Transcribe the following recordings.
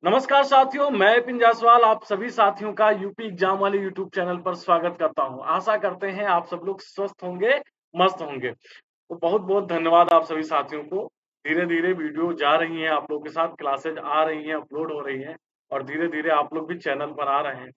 नमस्कार साथियों, मैं पिन जायसवाल आप सभी साथियों का यूपी एग्जाम वाले यूट्यूब चैनल पर स्वागत करता हूं। आशा करते हैं आप सब लोग स्वस्थ होंगे, मस्त होंगे। तो बहुत-बहुत धन्यवाद आप सभी साथियों को। धीरे-धीरे वीडियो जा रही हैं, आप लोगों के साथ क्लासेज आ रही हैं, अपलोड हो रही हैं और धीरे-धीरे आप लोग भी चैनल पर आ रहे हैं।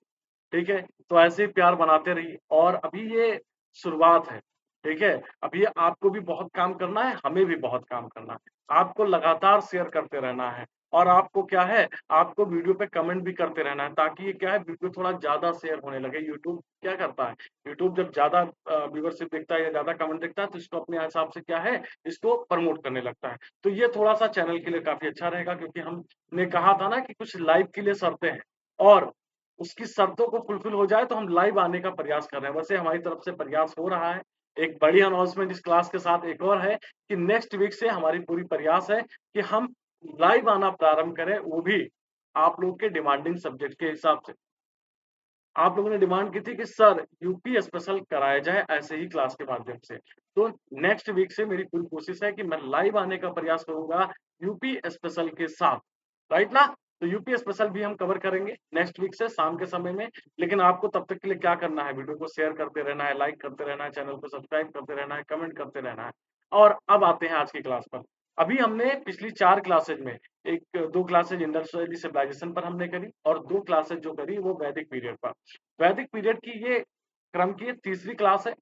ठीक है? तो ऐसे ही प्यार बनाते रहिए और अभी ये शुरुआत है, ठीक है? अभी आपको भी बहुत काम करना है, हमें भी बहुत काम करना है। आपको लगातार शेयर करते रहना है और आपको क्या है, आपको वीडियो पे कमेंट भी करते रहना है ताकि ये क्या है वीडियो थोड़ा ज़्यादा शेयर होने लगे। यूट्यूब क्या करता है, यूट्यूब जब ज़्यादा व्यूअरशिप देखता है या ज़्यादा कमेंट देखता है तो इसको अपने हिसाब से क्या है, इसको प्रमोट करने लगता है। तो ये थोड़ा-सा चैनल के लिए काफ़ी अच्छा रहेगा क्योंकि हमने कहा था ना कि कुछ लाइव के लिए शर्तें हैं और उसकी शर्तों को फुलफिल हो जाए तो हम लाइव आने का प्रयास कर रहे हैं। वैसे हमारी तरफ से प्रयास हो रहा है। एक बड़ी अनाउंसमेंट इस क्लास के साथ एक और है कि नेक्स्ट वीक से हमारी पूरी प्रयास है कि हम लाइव आना प्रारंभ करें, वो भी आप लोग के डिमांडिंग सब्जेक्ट के हिसाब से। आप लोगों ने डिमांड की थी कि सर यूपी स्पेशल कराया जाए ऐसे ही क्लास के माध्यम से। तो नेक्स्ट वीक से मेरी पूरी कोशिश है कि मैं लाइव आने का प्रयास करूँगा यूपी स्पेशल के साथ, राइट ना? तो यूपी स्पेशल भी हम कवर करेंगे नेक्स्ट वीक से शाम के समय में। लेकिन आपको तब तक के लिए क्या करना है, वीडियो को शेयर करते रहना है, लाइक करते रहना है, चैनल को सब्सक्राइब करते रहना है, कमेंट करते रहना है। और अब आते हैं आज की क्लास पर। अभी हमने पिछली 4 क्लासेज में 2 क्लासेज इंडस्ट्रियल सिविलाइजेशन पर हमने करी और 2 क्लासेज जो करी वो वैदिक पीरियड पर। वैदिक पीरियड की ये क्रम की तीसरी क्लास है,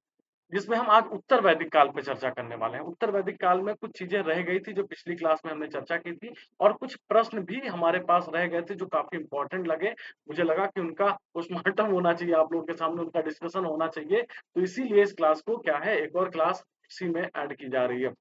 जिसमें हम आज उत्तर वैदिक काल पे चर्चा करने वाले हैं। उत्तर वैदिक काल में कुछ चीज़ें रह गई थी जो पिछली क्लास में हमने चर्चा की थी और कुछ प्रश्न भी हमारे पास रह गए थे जो काफ़ी इम्पोर्टेंट लगे। मुझे लगा कि उनका पोस्टमार्टम होना चाहिए, आप लोगों के सामने उनका डिस्कशन होना चाहिए। तो इसीलिए इस क्लास को क्या है एक और क्लास इसी में ऐड की जा रही है।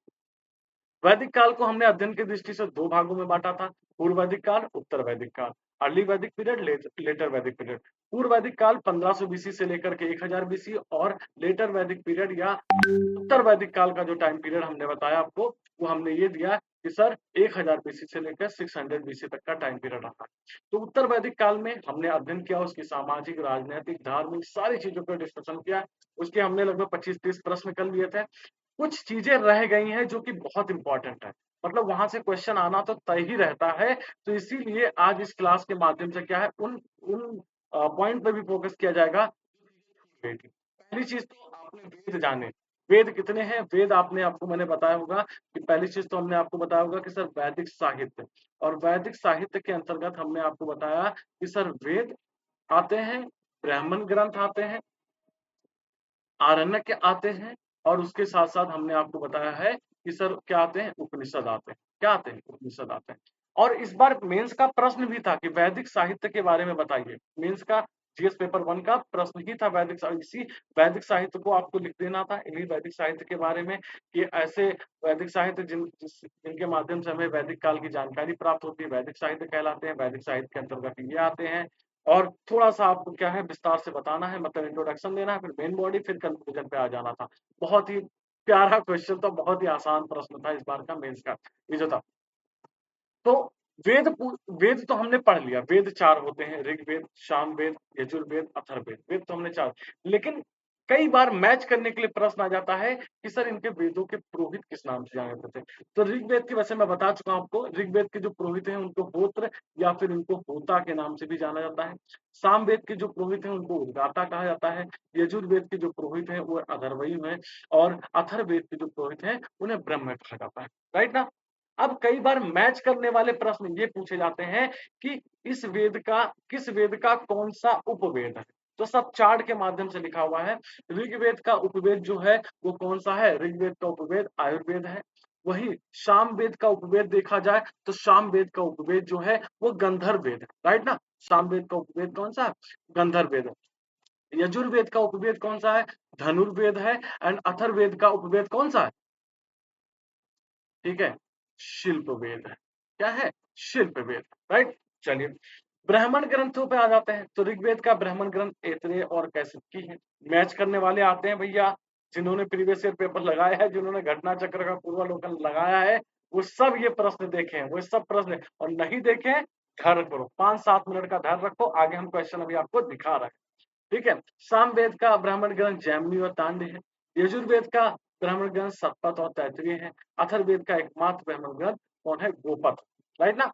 वैदिक काल को हमने अध्ययन की दृष्टि से 2 भागों में बाँटा था, पूर्व वैदिक काल, उत्तर वैदिक काल। अर्ली वैदिक पीरियड, लेटर वैदिक पीरियड। पूर्व वैदिक काल 1500 बीसी से लेकर के 1000 बीसी और लेटर वैदिक पीरियड या उत्तर वैदिक काल का जो टाइम पीरियड हमने बताया आपको, वो हमने ये दिया कि सर 1000 बीसी से लेकर 600 बीसी तक का टाइम पीरियड आता है। तो उत्तर वैदिक काल में हमने अध्ययन किया उसकी सामाजिक, राजनैतिक, धार्मिक सारी चीज़ों पर डिस्कशन किया। उसके हमने लगभग 25-30 प्रश्न कर लिए थे। कुछ चीज़ें रह गई हैं जो कि बहुत इम्पोर्टेंट है। मतलब वहाँ से क्वेश्चन आना तो तय ही रहता है, तो इसीलिए आज इस क्लास के माध्यम से क्या है उन उन पॉइंट पे भी फ़ोकस किया जाएगा। पहली चीज़ तो आपने वेद जाने। वेद कितने हैं? वेद आपको मैंने बताया होगा कि पहली चीज़ तो हमने आपको बताया होगा कि सर वैदिक साहित्य और वैदिक साहित्य के अंतर्गत हमने आपको बताया कि सर वेद आते हैं, ब्राह्मण ग्रंथ आते हैं, आरण्यक आते हैं और उसके साथ-साथ हमने आपको बताया है कि सर क्या आते हैं? उपनिषद आते हैं। क्या आते हैं? उपनिषद आते हैं। और इस बार मेंस का प्रश्न भी था कि वैदिक साहित्य के बारे में बताइए। मेंस का जीएस पेपर 1 का प्रश्न ही था इसी वैदिक साहित्य को आपको लिख देना था, इन्हीं वैदिक साहित्य के बारे में कि ऐसे वैदिक साहित्य जिनके माध्यम से हमें वैदिक काल की जानकारी प्राप्त होती है, वैदिक साहित्य कहलाते हैं। वैदिक साहित्य के अंतर्गत ये आते हैं और थोड़ा-सा आपको क्या है विस्तार से बताना है मतलब इंट्रोडक्शन देना है, फिर मेन बॉडी, फिर कंक्लूजन पे आ जाना था। बहुत ही प्यारा क्वेश्चन था, बहुत ही आसान प्रश्न था इस बार का मेंस का, ये जो था। तो वेद तो हमने पढ़ लिया, वेद 4 होते हैं, ऋग्वेद, सामवेद, यजुर्वेद, अथर्ववेद, वेद तो हमने 4 लेकिन कई बार मैच करने के लिए प्रश्न आ जाता है कि सर इनके वेदों के पुरोहित किस नाम से जाने जाते थे? तो ऋग्वेद की वैसे मैं बता चुका हूँ आपको, ऋग्वेद के जो पुरोहित हैं उनको होत्र या फिर इनको होता के नाम से भी जाना जाता है। सामवेद के जो पुरोहित हैं उनको उद्गाता कहा जाता है। यजुर्वेद के जो पुरोहित हैं वो अथर्वयी हैं और अथर्ववेद के जो पुरोहित हैं उन्हें ब्रह्म कहा जाता है। राइट ना? अब कई बार मैच करने वाले प्रश्न ये पूछे जाते हैं कि किस वेद का कौन-सा उपवेद है? तो सब चार्ट के माध्यम से लिखा हुआ है। ऋग्वेद का उपवेद जो है वो कौन-सा है? ऋग्वेद का उपवेद आयुर्वेद है। वहीं सामवेद का उपवेद देखा जाए तो सामवेद का उपवेद जो है वो गंधर्व वेद है। राइट ना? सामवेद का उपवेद कौन-सा है? गंधर्व वेद है। यजुर्वेद का उपवेद कौन-सा है? धनुर्वेद है एंड अथर्ववेद का उपवेद कौन-सा है? ठीक है? शिल्प वेद है। क्या है? शिल्प वेद, राइट? चलिए, ब्राह्मण ग्रंथों पे आ जाते हैं। तो ऋग्वेद का ब्राह्मण ग्रंथ ऐतरेय और कैसिकी है। मैच करने वाले आते हैं भैया, जिन्होंने प्रीवियस ईयर पेपर लगाया है, जिन्होंने घटना चक्र का पूर्वावलोकन लगाया है, वो सब ये प्रश्न देखे हैं, वो सब प्रश्न और नहीं देखे हैं, धैर्य करो, 5-7 मिनट का धैर्य रखो, आगे हम क्वेश्चन अभी आपको दिखा रहे हैं। ठीक है? सामवेद का ब्राह्मण ग्रंथ जैमिनी और तांडव है। यजुर्वेद का ब्राह्मण ग्रंथ सतपथ और तैत्तिरीय है। अथर्ववेद का एकमात्र ब्राह्मण ग्रंथ कौन है? गोपद। राइट ना?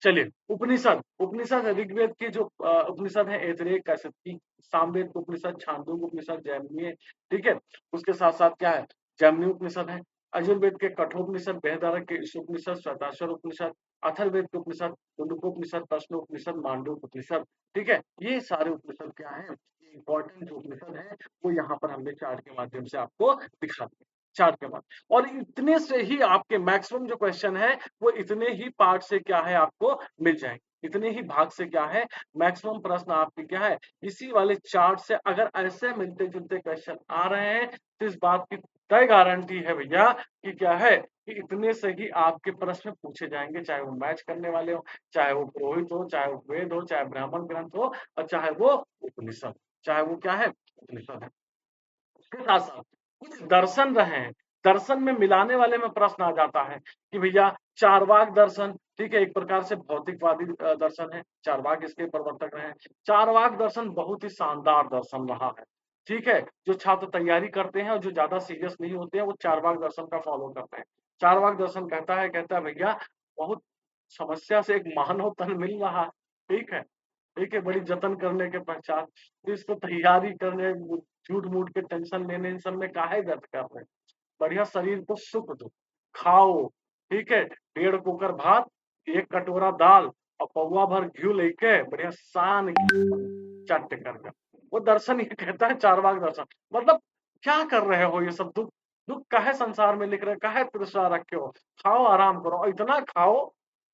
चलिए, उपनिषद, उपनिषद ऋग्वेद के जो उपनिषद है, ऐतरेय, कैशिकी, सामवेद उपनिषद, छांदोग्य उपनिषद, जैमिनीय, ठीक है। उसके साथ-साथ क्या है, जैमिनी उपनिषद है, यजुर्वेद के कठोपनिषद, बृहदारण्यक के ईशावास्यौपनिषद, श्वेताश्वर उपनिषद, अथर्ववेद के उपनिषद, मुंडकोपनिषद, प्रश्नोपनिषद, मांडूक्य उपनिषद, ठीक है। ये सारे उपनिषद क्या हैं, ये इंपॉर्टेंट जो उपनिषद हैं, वो यहाँ पर हमने चार्ट के माध्यम से आपको दिखा दिए, चार्ट के माध्यम। और इतने से ही आपके मैक्सिमम जो क्वेश्चन है, वो इतने ही पार्ट से क्या है आपको मिल जाएंगे, इतने ही भाग से क्या है मैक्सिमम प्रश्न आपके क्या है इसी वाले चार्ट से। अगर ऐसे मिलते जुलते क्वेश्चन आ रहे हैं तो इस बात की तय गारंटी है भैया कि क्या है कि इतने से ही आपके प्रश्न पूछे जाएंगे, चाहे वो मैच करने वाले हो, चाहे वो पुरोहित हो, चाहे वो वेद हो, चाहे ब्राह्मण ग्रंथ हो, और चाहे वो उपनिषद, चाहे वो क्या है उपनिषद है। उसके साथ साथ कुछ दर्शन रहे हैं, दर्शन में मिलाने वाले में प्रश्न आ जाता है कि भैया चारवाक दर्शन, ठीक है, एक प्रकार से भौतिकवादी दर्शन है, चारवाक इसके प्रवर्तक रहे हैं। चारवाक दर्शन बहुत ही शानदार दर्शन रहा है, ठीक है। जो छात्र तैयारी करते हैं और जो ज्यादा सीरियस नहीं होते हैं, वो चारवाक दर्शन का फॉलो करते हैं। चारवाक दर्शन कहता है भैया बहुत समस्या से एक मानव तन मिल रहा है, ठीक है, ठीक है, बड़ी जतन करने के पश्चात तो इसको तैयारी करने, झूठ-मूठ के टेंशन लेने, इन सब में काहे व्यर्थ कर रहे हैं। बढ़िया शरीर को सुख दो, खाओ, ठीक है, डेढ़ कुकर भात, 1 कटोरा दाल और पौवा भर घी लेके बढ़िया सान के चट कर दो। वो दर्शन ये कहता है चारवाक दर्शन, मतलब क्या कर रहे हो ये सब, दुःख दुःख काहे संसार में लिख रहे हो, काहे तृष्णा रखे हो, खाओ आराम करो और इतना खाओ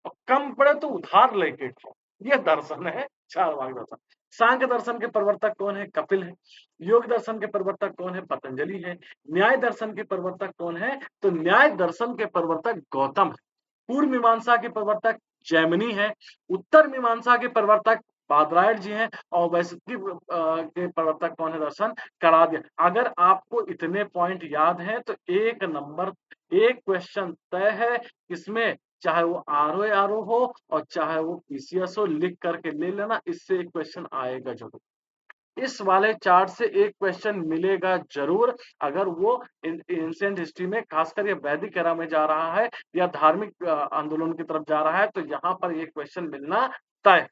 और कम पड़े तो उधार लेके खाओ। ये दर्शन है चारवाक दर्शन। सांख्य दर्शन के प्रवर्तक कौन है, कपिल है। योग दर्शन के प्रवर्तक कौन है, पतंजलि है। न्याय दर्शन के प्रवर्तक कौन है, तो न्याय दर्शन के प्रवर्तक गौतम है। पूर्व मीमांसा के प्रवर्तक जैमिनी है। उत्तर मीमांसा के प्रवर्तक बादरायण जी हैं और वैशेषिक के प्रवर्तक कौन है, दर्शन कणाद। अगर आपको इतने पॉइंट याद हैं तो एक नंबर, एक क्वेश्चन तय है इसमें, चाहे वो आरओ हो और चाहे वो पीसीएस हो, लिख करके ले लेना, इससे एक क्वेश्चन आएगा जरूर। इस वाले चार्ट से एक क्वेश्चन मिलेगा जरूर। अगर वो एंशिएंट हिस्ट्री में, खासकर ये वैदिक एरा में जा रहा है या धार्मिक आंदोलन की तरफ जा रहा है, तो यहाँ पर एक क्वेश्चन मिलना तय है।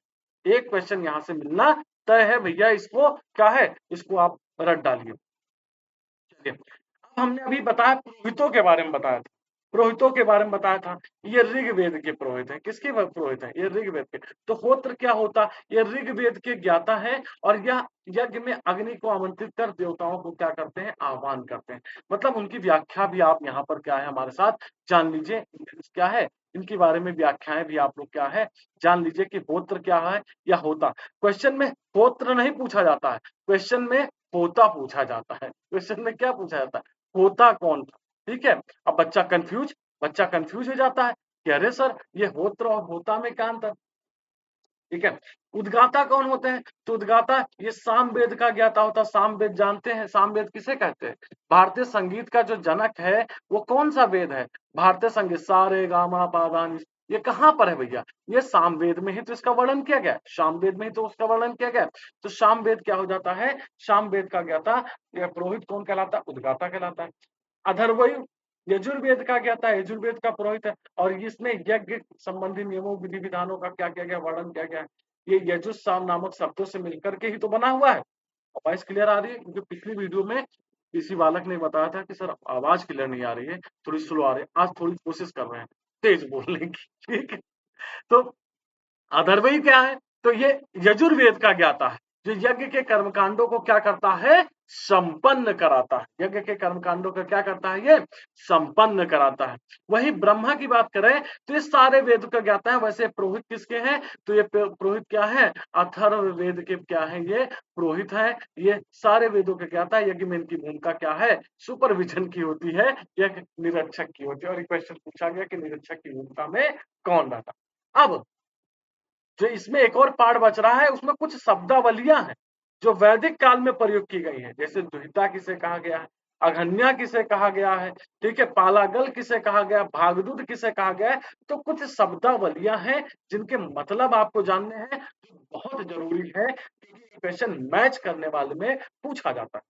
एक क्वेश्चन यहाँ से मिलना तय है भैया, इसको क्या है, इसको आप रट डालिए। चलिए, अब हमने अभी बताया पुरोहितों के बारे में बताया था, पुरोहितों के बारे में बताया था। ये ऋग्वेद के पुरोहित हैं। किसके पुरोहित हैं, ये ऋग्वेद के। तो होत्र क्या होता, ये ऋग्वेद के ज्ञाता है और यह यज्ञ में अग्नि को आमंत्रित कर देवताओं को क्या करते हैं, आह्वान करते हैं। मतलब उनकी व्याख्या भी आप यहाँ पर क्या है हमारे साथ जान लीजिए, क्या है इनके बारे में व्याख्याएं भी आप लोग क्या है जान लीजिए कि होत्र क्या है या होता। क्वेश्चन में होत्र नहीं पूछा जाता है, क्वेश्चन में होता पूछा जाता है। क्वेश्चन में क्या पूछा जाता है, होता कौन था, ठीक है। अब बच्चा कंफ्यूज हो जाता है कि अरे सर ये होत्र और होता में क्या अंतर, ठीक है। उद्गाता कौन होते हैं, तो उद्गाता ये सामवेद का ज्ञाता होता है। सामवेद जानते हैं, सामवेद किसे कहते हैं, भारतीय संगीत का जो जनक है वो कौन सा वेद है, भारतीय संगीत, सा रे गा मा पा धा नि। ये कहाँ पर है भैया, ये सामवेद में ही तो इसका वर्णन किया गया है, सामवेद में ही तो उसका वर्णन किया गया है। तो सामवेद क्या हो जाता है, सामवेद का ज्ञाता या पुरोहित कौन कहलाता है, उद्गाता कहलाता है। अथर्ववेद यजुर्वेद का ज्ञाता है, यजुर्वेद का पुरोहित है और इसमें यज्ञ संबंधी नियमों विधि विधानों का क्या किया गया, वर्णन किया गया है। ये यजुस साम नामक शब्दों से मिलकर के ही तो बना हुआ है। वॉइस क्लियर आ रही है, क्योंकि पिछली वीडियो में किसी बालक ने बताया था कि सर आवाज क्लियर नहीं आ रही है, थोड़ी स्लो आ रही है। आज थोड़ी कोशिश कर रहे हैं तेज बोलने की, ठीक है। तो अथर्ववेद क्या है, तो ये यजुर्वेद का ज्ञाता है, जो यज्ञ के कर्मकांडों को क्या करता है, संपन्न कराता है। यज्ञ के कर्मकांडों का क्या करता है, ये संपन्न कराता है। वही ब्रह्मा की बात करें तो ये सारे वेद का ज्ञाता है। वैसे पुरोहित किसके हैं, तो ये पुरोहित क्या है, अथर्ववेद के क्या है, ये पुरोहित है। ये सारे वेदों के ज्ञाता है। यज्ञ में इनकी भूमिका क्या है, सुपरविजन की होती है, यज्ञ निरीक्षक की होती है। और एक क्वेश्चन पूछा गया कि निरीक्षक की भूमिका में कौन रहता। अब जो इसमें एक और पार्ट बच रहा है, उसमें कुछ शब्दावलियां हैं जो वैदिक काल में प्रयोग की गई हैं। जैसे दुहिता किसे कहा गया है, अघन्या किसे कहा गया है, ठीक है, पालागल किसे कहा गया, भागदूत किसे कहा गया है। तो कुछ शब्दावलियां हैं जिनके मतलब आपको जानने हैं, जो बहुत जरूरी है, क्योंकि क्वेश्चन मैच करने वाले में पूछा जाता है।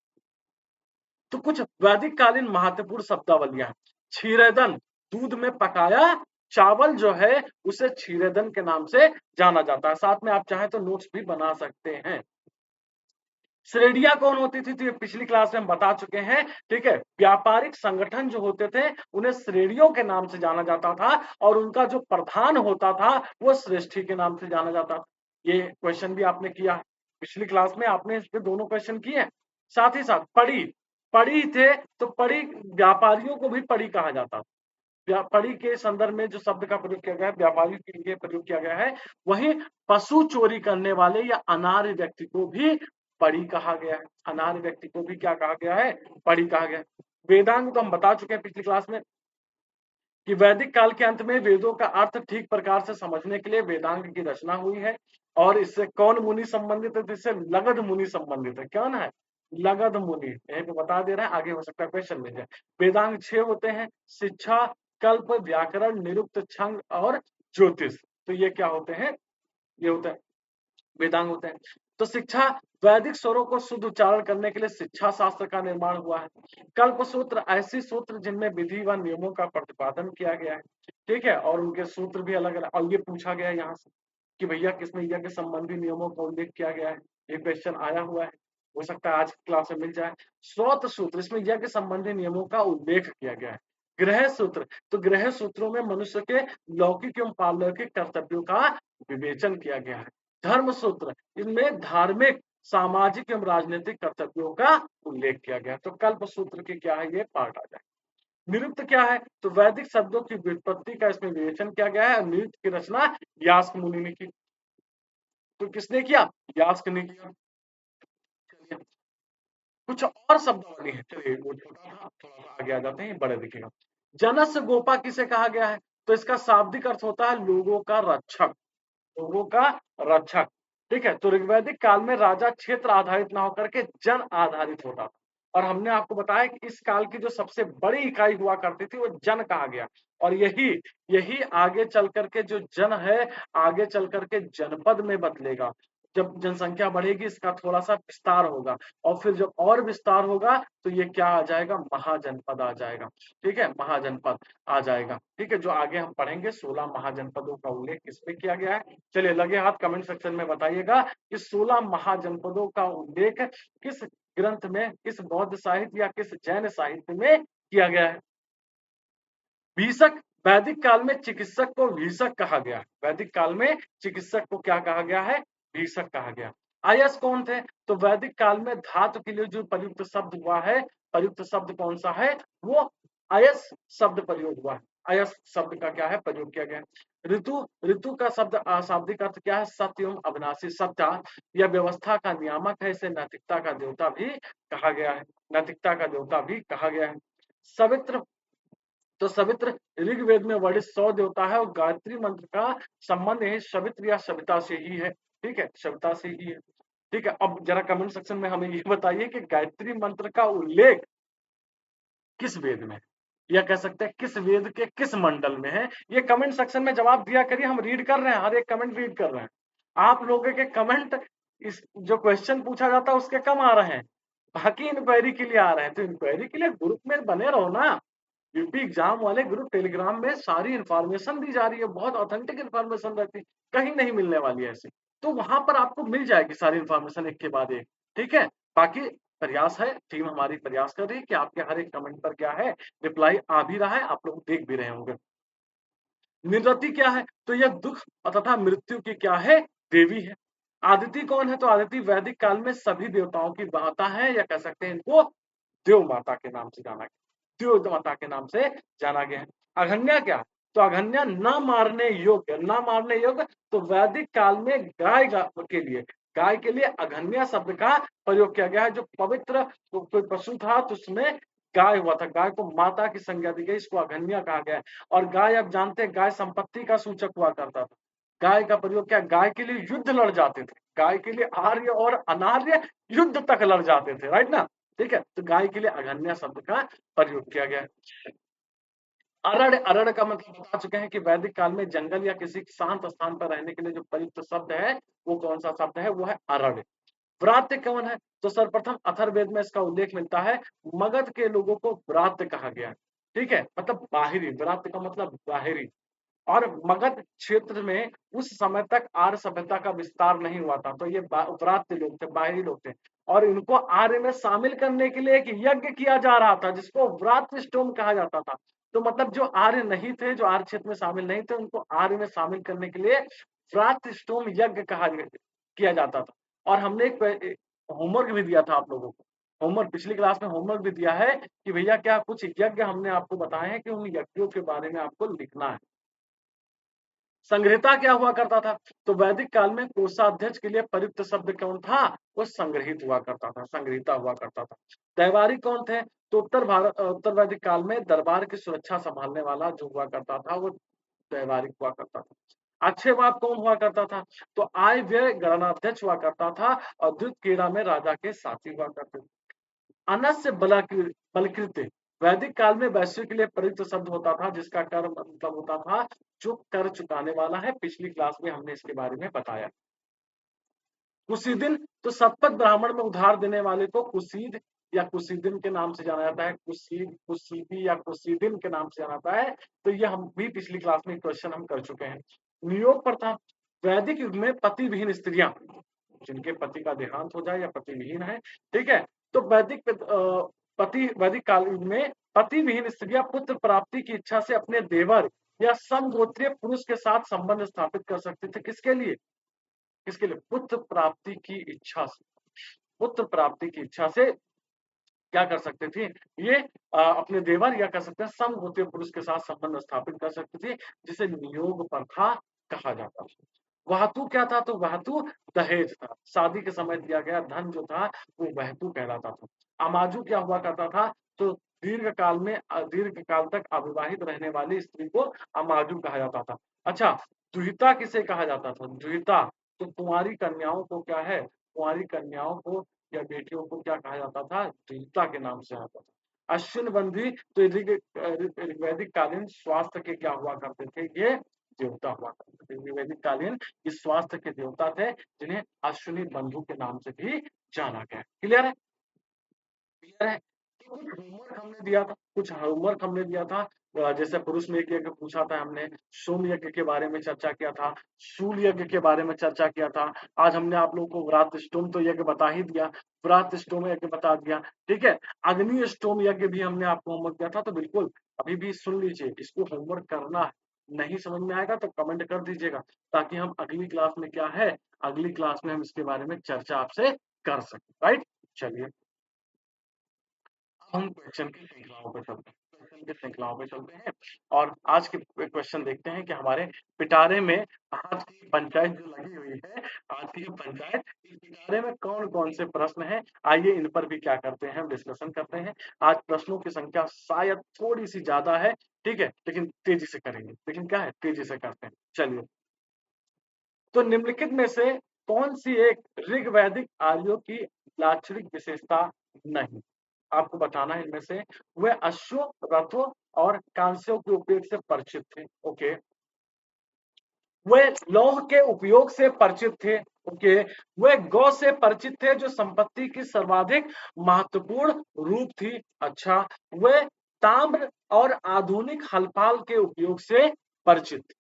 तो कुछ वैदिक कालीन महत्वपूर्ण शब्दावलियां हैं। क्षीरदन, दूध में पकाया चावल जो है उसे क्षीरदन के नाम से जाना जाता है। साथ में आप चाहें तो नोट्स भी बना सकते हैं। श्रेणियां कौन होती थी? तो ये पिछली क्लास में हम बता चुके हैं, ठीक है। व्यापारिक संगठन जो होते थे उन्हें श्रेणियों के नाम से जाना जाता था और उनका जो प्रधान होता था वो श्रेष्ठी के नाम से जाना जाता था। ये क्वेश्चन भी आपने किया है पिछली क्लास में, आपने इस पे दोनों क्वेश्चन किए हैं। साथ ही साथ पड़ी, पड़ी थे तो पड़ी, व्यापारियों को भी पड़ी कहा जाता था। पड़ी के संदर्भ में जो शब्द का प्रयोग किया गया है व्यापारी के लिए प्रयोग किया गया है। वहीं पशु चोरी करने वाले या अनार्य व्यक्ति को भी पड़ी कहा गया है। अनार्य व्यक्ति को भी क्या कहा गया है? पड़ी कहा गया है। वेदांग तो हम बता चुके हैं पिछली क्लास में कि वैदिक काल के अंत में वेदों का अर्थ ठीक प्रकार से समझने के लिए वेदांग की रचना हुई है। और इससे कौन मुनि संबंधित है? तो इससे लगध मुनि संबंधित है। कौन है? लगध मुनि। यहीं पे बता दे रहे हैं, आगे हो सकता है क्वेश्चन मिल जाए। वेदांग 6 होते हैं, शिक्षा, कल्प, व्याकरण, निरुक्त, छंद और ज्योतिष। तो ये क्या होते हैं? ये होते हैं वेदांग होते हैं। तो शिक्षा, वैदिक स्वरों को शुद्ध उच्चारण करने के लिए शिक्षा शास्त्र का निर्माण हुआ है। कल्प सूत्र, ऐसी सूत्र जिनमें विधि व नियमों का प्रतिपादन किया गया है, ठीक है। और उनके सूत्र भी अलग अलग, और ये पूछा गया है यहाँ से कि भैया किसमें यज्ञ संबंधी नियमों का उल्लेख किया गया है? ये क्वेश्चन आया हुआ है, हो सकता है आज की क्लास में मिल जाए। श्रोत सूत्र, इसमें यज्ञ संबंधी नियमों का उल्लेख किया गया है। गृह सूत्र, तो गृह सूत्रों में मनुष्य के लौकिक एवं पारलौकिक कर्तव्यों का विवेचन किया गया है। धर्म सूत्र, इनमें धार्मिक, सामाजिक एवं राजनीतिक कर्तव्यों का उल्लेख किया गया। तो कल्प सूत्र के क्या है? ये पार्ट आ जाए। निरुक्त क्या है? तो वैदिक शब्दों की व्युत्पत्ति का इसमें विवेचन किया गया है। निरुक्त की रचना यास्क मुनि ने की। तो किसने किया? यास्क ने किया। चलिए, कुछ और शब्दावली है, चलिए वो छोटा था, थोड़ा सा आगे आ जाते हैं, बड़े दिखेगा। जनस गोपा किसे कहा गया है? तो इसका शाब्दिक अर्थ होता है लोगों का रक्षक, लोगों का रक्षक, ठीक है। तो ऋग्वैदिक काल में राजा क्षेत्र आधारित ना होकर के जन आधारित होता था। और हमने आपको बताया कि इस काल की जो सबसे बड़ी इकाई हुआ करती थी वो जन कहा गया। और यही यही आगे चल करके जो जन है, आगे चल करके जनपद में बदलेगा। जब जनसंख्या बढ़ेगी इसका थोड़ा सा विस्तार होगा, और फिर जब और विस्तार होगा तो ये क्या आ जाएगा? महाजनपद आ जाएगा, ठीक है। महाजनपद आ जाएगा, ठीक है। जो आगे हम पढ़ेंगे 16 महाजनपदों का उल्लेख किसमें किया गया है। चलिए लगे हाथ कमेंट सेक्शन में बताइएगा कि 16 महाजनपदों का उल्लेख किस ग्रंथ में, किस बौद्ध साहित्य या किस जैन साहित्य में किया गया है। भीषक, वैदिक काल में चिकित्सक को भीषक कहा गया। वैदिक काल में चिकित्सक को क्या कहा गया है? भीषक कहा गया। आयस कौन थे? तो वैदिक काल में धातु के लिए जो प्रयुक्त शब्द हुआ है, प्रयुक्त शब्द कौन सा है? वो अयस शब्द प्रयोग हुआ है। अयस शब्द का क्या है? प्रयोग किया गया। ऋतु, ऋतु का शब्द शाब्दिक अर्थ क्या है? सत्य एवं अविनाशी, सत्य या व्यवस्था का नियामक है। इसे नैतिकता का देवता भी कहा गया है, नैतिकता का देवता भी कहा गया है। सवित्र, तो सवित्र ऋग्वेद में वर्णित 100 देवता है और गायत्री मंत्र का संबंध यही सवित्र या सविता से ही है, ठीक है, सविता से ही है, ठीक है। अब जरा कमेंट सेक्शन में हमें ये बताइए कि गायत्री मंत्र का उल्लेख किस वेद में है, या कह सकते हैं किस वेद के किस मंडल में है। ये कमेंट सेक्शन में जवाब दिया करिए, हम रीड कर रहे हैं, हर एक कमेंट रीड कर रहे हैं। आप लोगों के कमेंट इस जो क्वेश्चन पूछा जाता है उसके कम आ रहे हैं, बाकी इंक्वायरी के लिए आ रहे हैं। तो इंक्वायरी के लिए ग्रुप में बने रहो ना। यूपी एग्जाम वाले ग्रुप टेलीग्राम में सारी इन्फॉर्मेशन दी जा रही है, बहुत ऑथेंटिक इन्फॉर्मेशन रहती है, कहीं नहीं मिलने वाली है ऐसी। तो वहां पर आपको मिल जाएगी सारी इन्फॉर्मेशन एक के बाद एक, ठीक है। बाकी प्रयास है, टीम हमारी प्रयास कर रही है कि आपके हर एक कमेंट पर क्या है, रिप्लाई आ भी रहा है, आप लोग देख भी रहे होंगे। निरति क्या है? तो यह दुख तथा मृत्यु की क्या है? देवी है। आदिति कौन है? तो आदिति वैदिक काल में सभी देवताओं की माता है, या कह सकते हैं इनको देव माता के नाम से जाना गया, देव माता के नाम से जाना गया है। अघन्या क्या? तो अघन्या न मारने योग्य, न मारने योग्य। तो वैदिक काल में के लिए, गाय के लिए अघन्या शब्द का प्रयोग किया गया है। जो पवित्र कोई पशु था तो उसमें गाय हुआ था, गाय को माता की संज्ञा दी गई, इसको अघन्या कहा गया है। और गाय, आप जानते हैं गाय संपत्ति का सूचक हुआ करता था। गाय का प्रयोग क्या? गाय के लिए युद्ध लड़ जाते थे, गाय के लिए आर्य और अनार्य युद्ध तक लड़ जाते थे, राइट ना, ठीक है। तो गाय के लिए अघन्या शब्द का प्रयोग किया गया है। अरण्य, अरण्य का मतलब बता चुके हैं कि वैदिक काल में जंगल या किसी शांत स्थान पर रहने के लिए जो प्रयुक्त शब्द है वो कौन सा शब्द है? वो है अरण्य। व्रात्य कौन है? तो सर्वप्रथम अथर्ववेद में इसका उल्लेख मिलता है। मगध के लोगों को व्रात्य कहा गया है, ठीक है, मतलब बाहरी। व्रात्य का मतलब बाहरी, और मगध क्षेत्र में उस समय तक आर्य सभ्यता का विस्तार नहीं हुआ था। तो ये उपराज्य लोग थे, बाहरी लोग थे, और इनको आर्य में शामिल करने के लिए एक यज्ञ किया जा रहा था जिसको व्रातष्टोम कहा जाता था। तो मतलब जो आर्य नहीं थे, जो आर्य क्षेत्र में शामिल नहीं थे, उनको आर्य में शामिल करने के लिए व्रातष्टोम यज्ञ किया जाता था। और हमने एक होमवर्क भी दिया था आप लोगों को, होमवर्क पिछली क्लास में होमवर्क भी दिया है कि भैया क्या कुछ यज्ञ हमने आपको बताए हैं कि उन यज्ञों के बारे में आपको लिखना है। संग्रहिता क्या हुआ करता था? तो वैदिक काल में कोषाध्यक्ष के लिए प्रयुक्त शब्द कौन था? वो संग्रहित हुआ करता था, संग्रहिता हुआ करता था। दैवारी कौन थे? तो उत्तर वैदिक काल में दरबार की सुरक्षा संभालने वाला जो हुआ करता था वो दैवारिक हुआ करता था। अक्षयवाद कौन हुआ करता था? तो आय व्यय गणनाध्यक्ष हुआ करता था और द्वित क्रीड़ा में राजा के साथी हुआ करते थे। अनस्य बलकृत्य वैदिक काल में वैश्य के लिए प्रयुक्त शब्द होता था जिसका कर मतलब होता था जो कर चुकाने वाला है। पिछली क्लास में हमने इसके बारे में बताया। कुशीदिन तो सतपथ ब्राह्मण में उधार देने वाले को कुशीद या कुशीदिन के नाम से जाना जाता है। कुशीदी या कुशीदिन के नाम से जाना जाता है। तो ये हम भी पिछली क्लास में क्वेश्चन हम कर चुके हैं। नियोग प्रथा वैदिक युग में पति विहीन स्त्रियां जिनके पति का देहांत हो जाए या पति विहीन है, ठीक है, तो वैदिक काल युग में पति विहीन स्त्रियां पुत्र प्राप्ति की इच्छा से अपने देवर या समगोत्रीय पुरुष के साथ संबंध स्थापित कर सकते थे। किसके लिए? किसके लिए? पुत्र प्राप्ति की इच्छा से। पुत्र प्राप्ति की इच्छा से क्या कर सकते थे ये? अपने देवर या कर सकते हैं समगोत्रीय पुरुष के साथ संबंध स्थापित कर सकते थे, जिसे नियोग प्रथा कहा जाता था। वहतु क्या था? तो वहतु दहेज था, शादी के समय दिया गया धन जो था वो वहतु कहलाता था। अमाजु क्या हुआ करता था? तो दीर्घ काल तक अविवाहित रहने वाली स्त्री को अमाजु कहा जाता था। अच्छा, दुहिता किसे कहा जाता था? दुहिता तो कुंवारी कन्याओं को क्या है? कुंवारी कन्याओं को या बेटियों को क्या कहा जाता था? दुहिता के नाम से आता था। अश्विन बंधी तो ऋग्वैदिक कालीन स्वास्थ्य के क्या हुआ करते थे? ये देवता हुआ करते थे। वैदिक कालीन इस स्वास्थ्य के देवता थे जिन्हें अश्विनी बंधु के नाम से भी जाना गया। क्लियर है? क्लियर है? तो कुछ होमवर्क हमने दिया था, कुछ होमवर्क हमने दिया था। जैसे पुरुष में यज्ञ पूछा था हमने, सोम यज्ञ के बारे में चर्चा किया था, शूल यज्ञ के बारे में चर्चा किया था। आज हमने आप लोगों को व्रातष्टोम तो यज्ञ बता ही दिया, व्रातष्टोम यज्ञ बता दिया, ठीक है। अग्नि अष्टोम यज्ञ भी हमने आपको होमवर्क दिया था। तो बिल्कुल अभी भी सुन लीजिए, इसको होमवर्क करना है। नहीं समझ में आएगा तो कमेंट कर दीजिएगा, ताकि हम अगली क्लास में क्या है, अगली क्लास में हम इसके बारे में चर्चा आपसे कर सकें। राइट, चलिए हम क्वेश्चन की श्रृंखलाओं पे चलते हैं, क्वेश्चन की श्रृंखलाओं पे चलते हैं और आज के क्वेश्चन देखते हैं कि हमारे पिटारे में आज की पंचायत जो लगी हुई है, आज की पंचायत, इस पिटारे में कौन कौन से प्रश्न हैं, आइए इन पर भी क्या करते हैं, हम डिस्कशन करते हैं। आज प्रश्नों की संख्या शायद थोड़ी सी ज्यादा है, ठीक है, लेकिन तेजी से करेंगे, लेकिन क्या है, तेजी से करते हैं। चलिए, तो निम्नलिखित में से कौन सी एक ऋग्वैदिक आर्यों की लाक्षणिक विशेषता नहीं? आपको बताना है इनमें से। वे अश्वों, रथों और कांस्यों के उपयोग से परिचित थे। ओके। वे लौह के उपयोग से परिचित थे। ओके। वे गौ से परिचित थे जो संपत्ति की सर्वाधिक महत्वपूर्ण रूप थी। अच्छा। वे ताम्र और आधुनिक हलपाल के उपयोग से परिचित थे।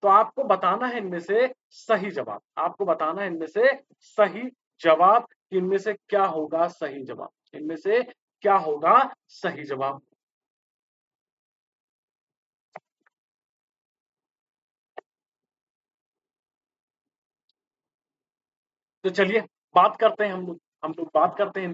तो आपको बताना है इनमें से सही जवाब, आपको बताना है इनमें से सही जवाब, इनमें से क्या होगा सही जवाब, इनमें से क्या होगा सही जवाब। तो चलिए बात करते हैं, हम लोग बात करते हैं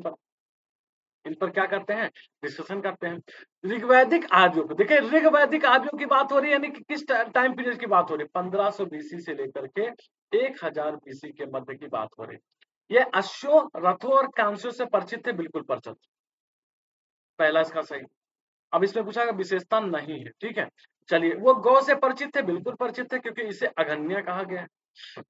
इन पर क्या करते हैं, डिस्कशन करते हैं। ऋग्वैदिक आर्यों को देखिए, ऋग्वैदिक आर्यों की बात हो रही है, यानी कि किस टाइम पीरियड की बात हो रही है? 1500 बीसी से लेकर के 1000 बीसी के मध्य की बात हो रही है। ये अश्वों, रथों और कांस्यों से परिचित थे, बिल्कुल परिचित। पहला इसका सही। अब इसमें पूछा गया विशेषता नहीं है, ठीक है। चलिए, वो गौ से परिचित थे, बिल्कुल परिचित थे, क्योंकि इसे अघन्य कहा गया है।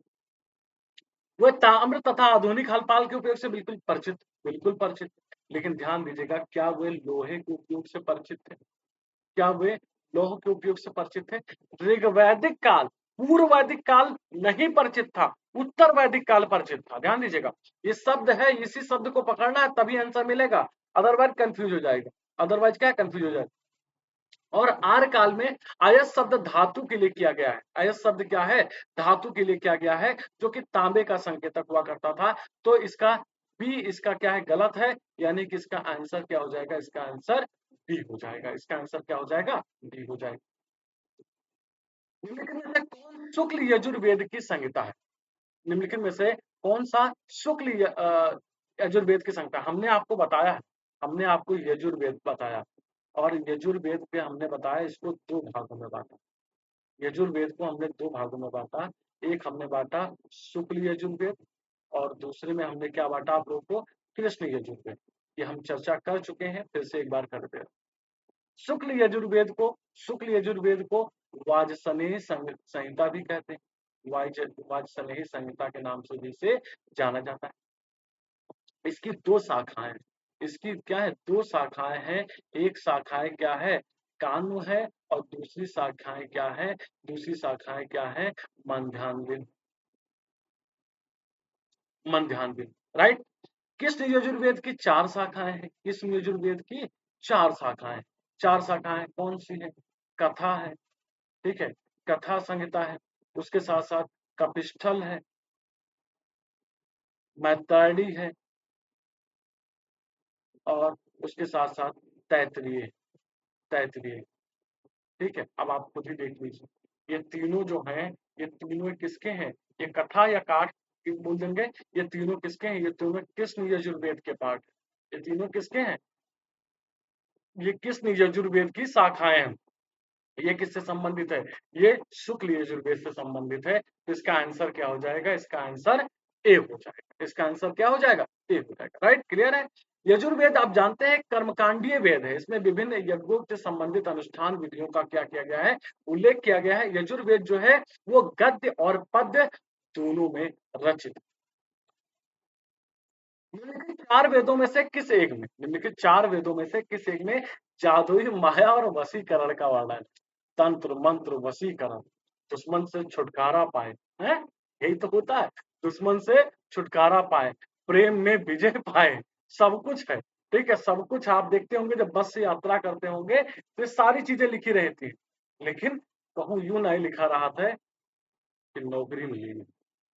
वो ताम्र तथा आधुनिक हलपाल के उपयोग से बिल्कुल परिचित, बिल्कुल परिचित। लेकिन ध्यान दीजिएगा, क्या वे लोहे के उपयोग से परिचित थे? क्या वे लौह के उपयोग से परिचित थे? ऋग्वैदिक काल, पूर्व वैदिक काल नहीं परिचित था, उत्तर वैदिक काल परिचित था। ध्यान दीजिएगा, ये शब्द है, इसी शब्द को पकड़ना है तभी आंसर मिलेगा, अदरवाइज कंफ्यूज हो जाएगा, अदरवाइज क्या कंफ्यूज हो जाएगा। और आर काल में अयस्क शब्द धातु के लिए किया गया है। अयस्क शब्द क्या है? धातु के लिए किया गया है, जो कि तांबे का संकेतक हुआ करता था। तो इसका बी, इसका क्या है? गलत है, यानी कि इसका आंसर क्या हो जाएगा? इसका आंसर बी हो जाएगा। इसका आंसर क्या हो जाएगा? बी हो जाएगा। निम्नलिखित में से कौन शुक्ल यजुर्वेद की संहिता है? निम्नलिखित में से कौन सा शुक्ल यजुर्वेद की संहिता? हमने आपको बताया है, हमने आपको यजुर्वेद बताया, और यजुर्वेद पे हमने बताया इसको दो भागों में बांटा। यजुर्वेद को हमने दो भागों में बांटा। एक हमने बांटा शुक्ल यजुर्वेद, और दूसरे में हमने क्या बांटा आप लोगों को? कृष्ण यजुर्वेद। ये हम चर्चा कर चुके हैं, फिर से एक बार करते हैं। शुक्ल यजुर्वेद को वाजसनेयी संहिता भी कहते हैं। वाजसनेयी संहिता के नाम से भी इसे जाना जाता है। इसकी दो शाखाएं, इसकी क्या है? दो शाखाएं हैं। एक शाखाएं क्या है? कान्व है, और दूसरी शाखाएं क्या है? दूसरी शाखाएं क्या है? मध्यान्ह मध्यान्ह, राइट। कृष्ण यजुर्वेद की चार शाखाएं हैं। कृष्ण यजुर्वेद की चार शाखाएं। चार शाखाएं कौन सी है? कथा है, ठीक है, कथा संहिता है, उसके साथ साथ कपिस्थल है, मैत्रेयी है, और उसके साथ साथ तैतरीय तैतरीय। ठीक है, अब आप खुद ही देख लीजिए, ये तीनों जो हैं, ये तीनों किसके हैं? ये कथा या काठ बोल देंगे। ये तीनों किसके हैं? ये तीनों कृष्ण यजुर्वेद के पार्ट हैं। ये तीनों किसके हैं? ये कृष्ण यजुर्वेद की शाखाएं हैं। ये किससे संबंधित है? ये शुक्ल यजुर्वेद से संबंधित है। तो इसका आंसर क्या हो जाएगा? इसका आंसर ए हो जाएगा। इसका आंसर क्या हो जाएगा? ए हो जाएगा, राइट, क्लियर है। यजुर्वेद आप जानते हैं कर्मकांडीय वेद है। इसमें विभिन्न यज्ञों से संबंधित अनुष्ठान विधियों का क्या किया गया है? उल्लेख किया गया है। यजुर्वेद जो है वो गद्य और पद्य दोनों में रचित। निम्नलिखित चार वेदों में से किस एक में, निम्नलिखित चार वेदों में से किस एक में जादुई माया और वशीकरण का वर्णन? तंत्र मंत्र वशीकरण, दुश्मन से छुटकारा पाए, हैं? यही तो होता है, दुश्मन से छुटकारा पाए, प्रेम में विजय पाए, सब कुछ है। ठीक है, सब कुछ आप देखते होंगे जब बस से यात्रा करते होंगे तो ये सारी चीजें लिखी रहती है, लेकिन कहूं यूं नहीं लिखा रहा था कि नौकरी मिलेगी,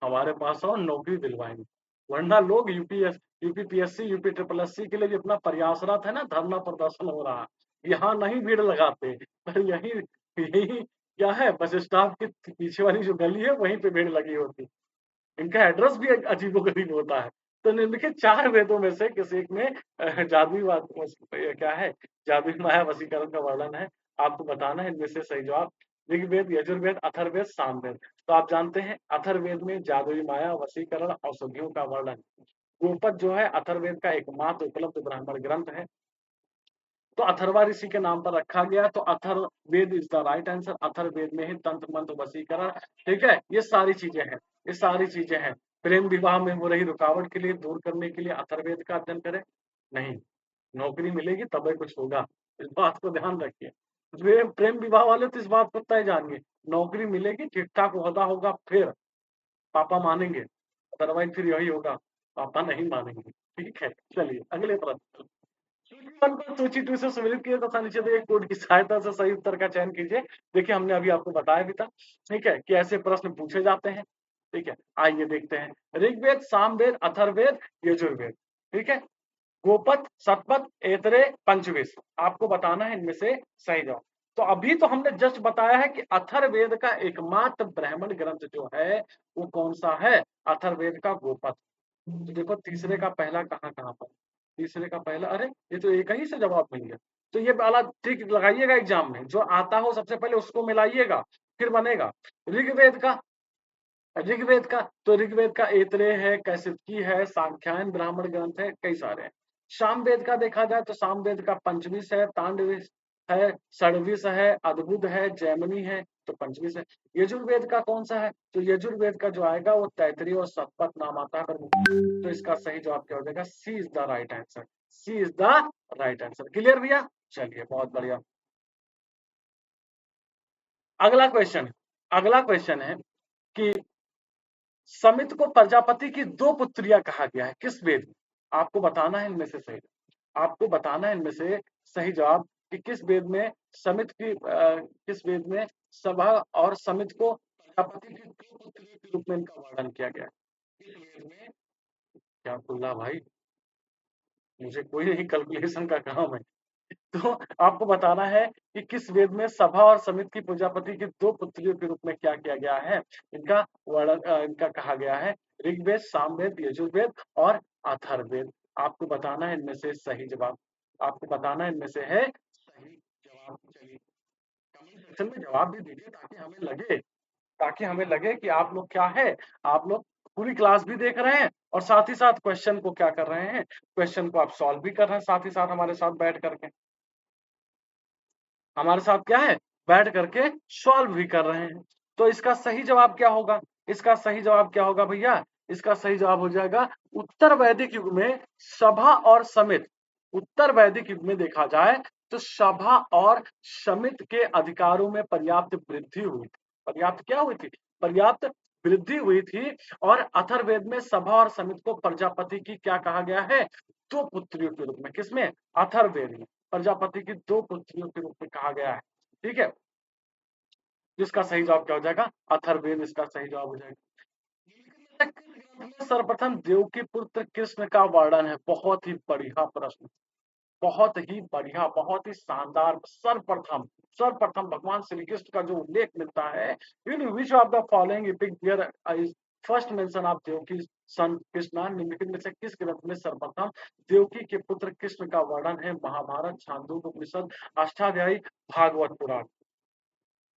हमारे पास आओ नौकरी दिलवाएंगे। वरना लोग यूपीपीएससी यूपी ट्रिपल एससी के लिए जो इतना प्रयासरत है ना, धरना प्रदर्शन हो रहा है, यहाँ नहीं भीड़ लगाते, पर यही यही क्या है, बस स्टॉप के पीछे वाली जो गली है वहीं पे भीड़ लगी होती। इनका एड्रेस भी अजीबोगरीब होता है। तो निम्नलिखित चार वेदों में से किसी एक में जादुई क्या है, जादुई माया वशीकरण का वर्णन है। आपको बताना है इनमें से सही जवाब। ऋग्वेद, यजुर्वेद, अथर्ववेद, सामवेद। तो आप जानते हैं अथर्ववेद में जादुई माया वशीकरण औषधियों का वर्णन। गोपद जो है अथर्ववेद का एकमात्र उपलब्ध ब्राह्मण ग्रंथ है, तो अथर्वा ऋषि के नाम पर रखा गया। तो Atharvaveda is the right answer. Atharvaveda में ही तंत्र मंत्र वशीकरण, ठीक है, ये सारी चीजें हैं, ये सारी चीजें हैं। प्रेम विवाह में हो रही रुकावट के लिए दूर करने के लिए अथर्ववेद का अध्ययन करें। नहीं, नौकरी मिलेगी तभी कुछ होगा, इस बात को ध्यान रखिए। प्रेम विवाह वाले तो इस बात को तय जानिए, नौकरी मिलेगी, ठीक ठाक ओहदा होगा, फिर पापा मानेंगे, अदरवाइज फिर यही होगा, पापा नहीं मानेंगे। ठीक है, चलिए अगले प्रश्न। सूची 2 से सम्मिलित किए तथा नीचे दिए कोड की सहायता से सही उत्तर का चयन कीजिए। देखिए हमने अभी आपको बताया भी था, ठीक है, कि ऐसे प्रश्न पूछे जाते हैं। ठीक है, आइए देखते हैं। ऋग्वेद, सामवेद, अथर्ववेद, यजुर्वेद, ठीक है, गोपद, शतपथ, ऐतरेय, पंचविश। आपको बताना है इनमें से सही जवाब। तो अभी तो हमने जस्ट बताया है कि अथर्ववेद का एकमात्र ब्राह्मण ग्रंथ जो है वो कौन सा है? अथर्ववेद का गोपद। तो देखो तीसरे का पहला कहाँ पर, तीसरे का पहला, अरे ये तो एक ही से जवाब मिल गया। तो ये वाला ट्रिक लगाइएगा एग्जाम में, जो आता हो सबसे पहले उसको मिलाइएगा, फिर बनेगा। ऋग्वेद का, ऋग्वेद का तो ऋग्वेद का ऐतरेय है, कैसिकी है, सांख्यायन ब्राह्मण ग्रंथ है, कई सारे हैं। सामवेद का देखा जाए तो सामवेद का पंचविश है, तांडविश है, षडविश है, अद्भुत है, जैमिनी है, तो पंचविश है। यजुर्वेद का कौन सा है? तो यजुर्वेद का जो आएगा वो तैतरीय और शतपथ नाम आता है। तो इसका सही जवाब क्या हो जाएगा? C is the right answer. C is the right answer. Clear भैया? चलिए बहुत बढ़िया। अगला क्वेश्चन, अगला क्वेश्चन है कि समित को प्रजापति की दो पुत्रियां कहा गया है किस वेद में? आपको बताना है इनमें से सही, आपको बताना है इनमें से सही जवाब कि किस वेद में किस वेद में सभा और समित को प्रजापति के दो पुत्रों के रूप में इनका वर्णन किया गया है? किस वेद में? क्या अब्दुल्ला भाई, मुझे कोई नहीं कैलकुलेशन का काम है। तो आपको बताना है कि किस वेद में सभा और समित की प्रजापति की दो पुत्रियों के रूप में क्या किया गया है? इनका वर्णन इनका कहा गया है ऋग्वेद, सामवेद, यजुर्वेद और अथर्ववेद। आपको बताना है इनमें से सही जवाब। आपको बताना है इनमें से है सही जवाब। चलिए कमेंट सेक्शन में जवाब भी दीजिए ताकि हमें लगे कि आप लोग क्या है, आप लोग पूरी क्लास भी देख रहे हैं और साथ ही साथ क्वेश्चन को क्या कर रहे हैं, क्वेश्चन को आप सॉल्व भी कर रहे हैं साथ ही साथ हमारे साथ बैठ करके। हमारे साथ क्या है, बैठ करके सॉल्व भी कर रहे हैं। तो इसका सही जवाब क्या होगा? इसका सही जवाब क्या होगा भैया? इसका सही जवाब हो जाएगा उत्तर वैदिक युग में सभा और समित। उत्तर वैदिक युग में देखा जाए तो सभा और समित के अधिकारों में पर्याप्त वृद्धि हुई थी। पर्याप्त क्या हुई थी? पर्याप्त वृद्धि हुई थी। और अथर्ववेद में सभा और समित को प्रजापति की क्या कहा गया है? दो पुत्रियों के रूप में। किसमें? अथर्ववेद में प्रजापति की दो पुत्रियों के रूप में कहा गया है। ठीक है, जिसका सही जवाब क्या हो जाएगा? अथर्ववेद इसका सही जवाब हो जाएगा। सर्वप्रथम देवकी पुत्र कृष्ण का वर्णन है। बहुत ही बढ़िया प्रश्न, बहुत ही बढ़िया, बहुत ही शानदार। सर्वप्रथम सर्वप्रथम भगवान श्री कृष्ण का जो उल्लेख मिलता है, in which of the following epic there is first mention of Devaki son Krishna, निम्नलिखित में से किस ग्रंथ में सर्वप्रथम देवकी के पुत्र कृष्ण का वर्णन है? महाभारत, छांदोग्य उपनिषद, अष्टाध्यायी, भागवत पुराण।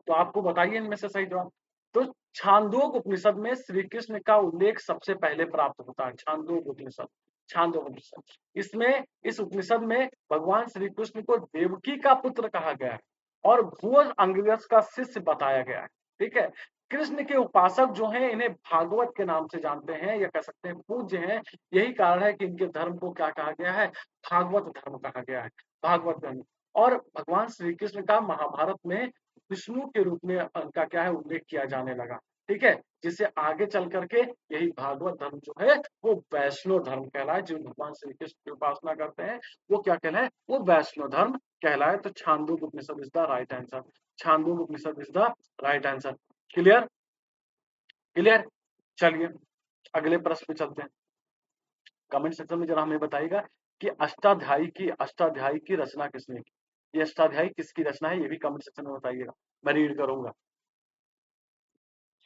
तो आपको बताइए इनमें से सही जवाब। तो छांदोग्य उपनिषद में श्री कृष्ण का उल्लेख सबसे पहले प्राप्त होता है। छांदोग्य उपनिषद, छांदोग्य उपनिषद, इसमें इस उपनिषद में भगवान श्री कृष्ण को देवकी का पुत्र कहा गया है और घोर अंगिरस का शिष्य बताया गया है। ठीक है, कृष्ण के उपासक जो हैं इन्हें भागवत के नाम से जानते हैं, या कह सकते हैं पूज्य हैं। यही कारण है कि इनके धर्म को क्या कहा गया है? भागवत धर्म कहा गया है, भागवत धर्म। और भगवान श्री कृष्ण का महाभारत में विष्णु के रूप में उनका क्या है, उल्लेख किया जाने लगा। ठीक है, जिससे आगे चल करके यही भागवत धर्म जो है वो वैष्णव धर्म कहलाए। जो भगवान श्री कृष्ण की उपासना करते हैं वो क्या कहलाए? वो वैष्णव धर्म कहलाए। तो Chandogya Upanishad is the right answer. Chandogya Upanishad is the right answer. Clear? Clear? चलिए अगले प्रश्न पे चलते हैं। कमेंट सेक्शन में जरा हमें बताइएगा कि अष्टाध्यायी की रचना किसने की? ये अष्टाध्यायी किसकी रचना है, ये भी कमेंट सेक्शन में बताइएगा, मैं रीड करूंगा।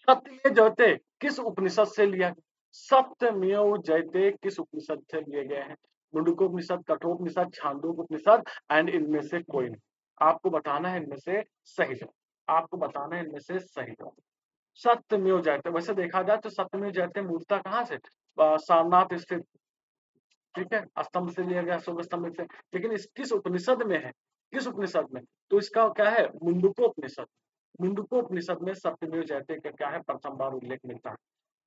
सत्यमेव जयते किस उपनिषद से लिया? सत्यमेव जयते किस उपनिषद से लिए गए हैं? मुंडकोपनिषद, कठोपनिषद, छांदोग्योपनिषद एंड इनमें से कोई नहीं। आपको बताना है इनमें से सही जवाब। आपको बताना है इनमें से सही जवाब। सत्यमेव जयते, वैसे देखा जाए तो सत्यमेव जयते मूर्ता कहाँ से? सारनाथ स्थित, ठीक है, स्तंभ से लिया गया, शुभ स्तंभ से। लेकिन इस किस उपनिषद में है? किस उपनिषद में? तो इसका क्या है? मुंडकोपनिषद। मुंडकोपनिषद में सत्यमेव जयते का क्या है? प्रथम बार उल्लेख मिलता है।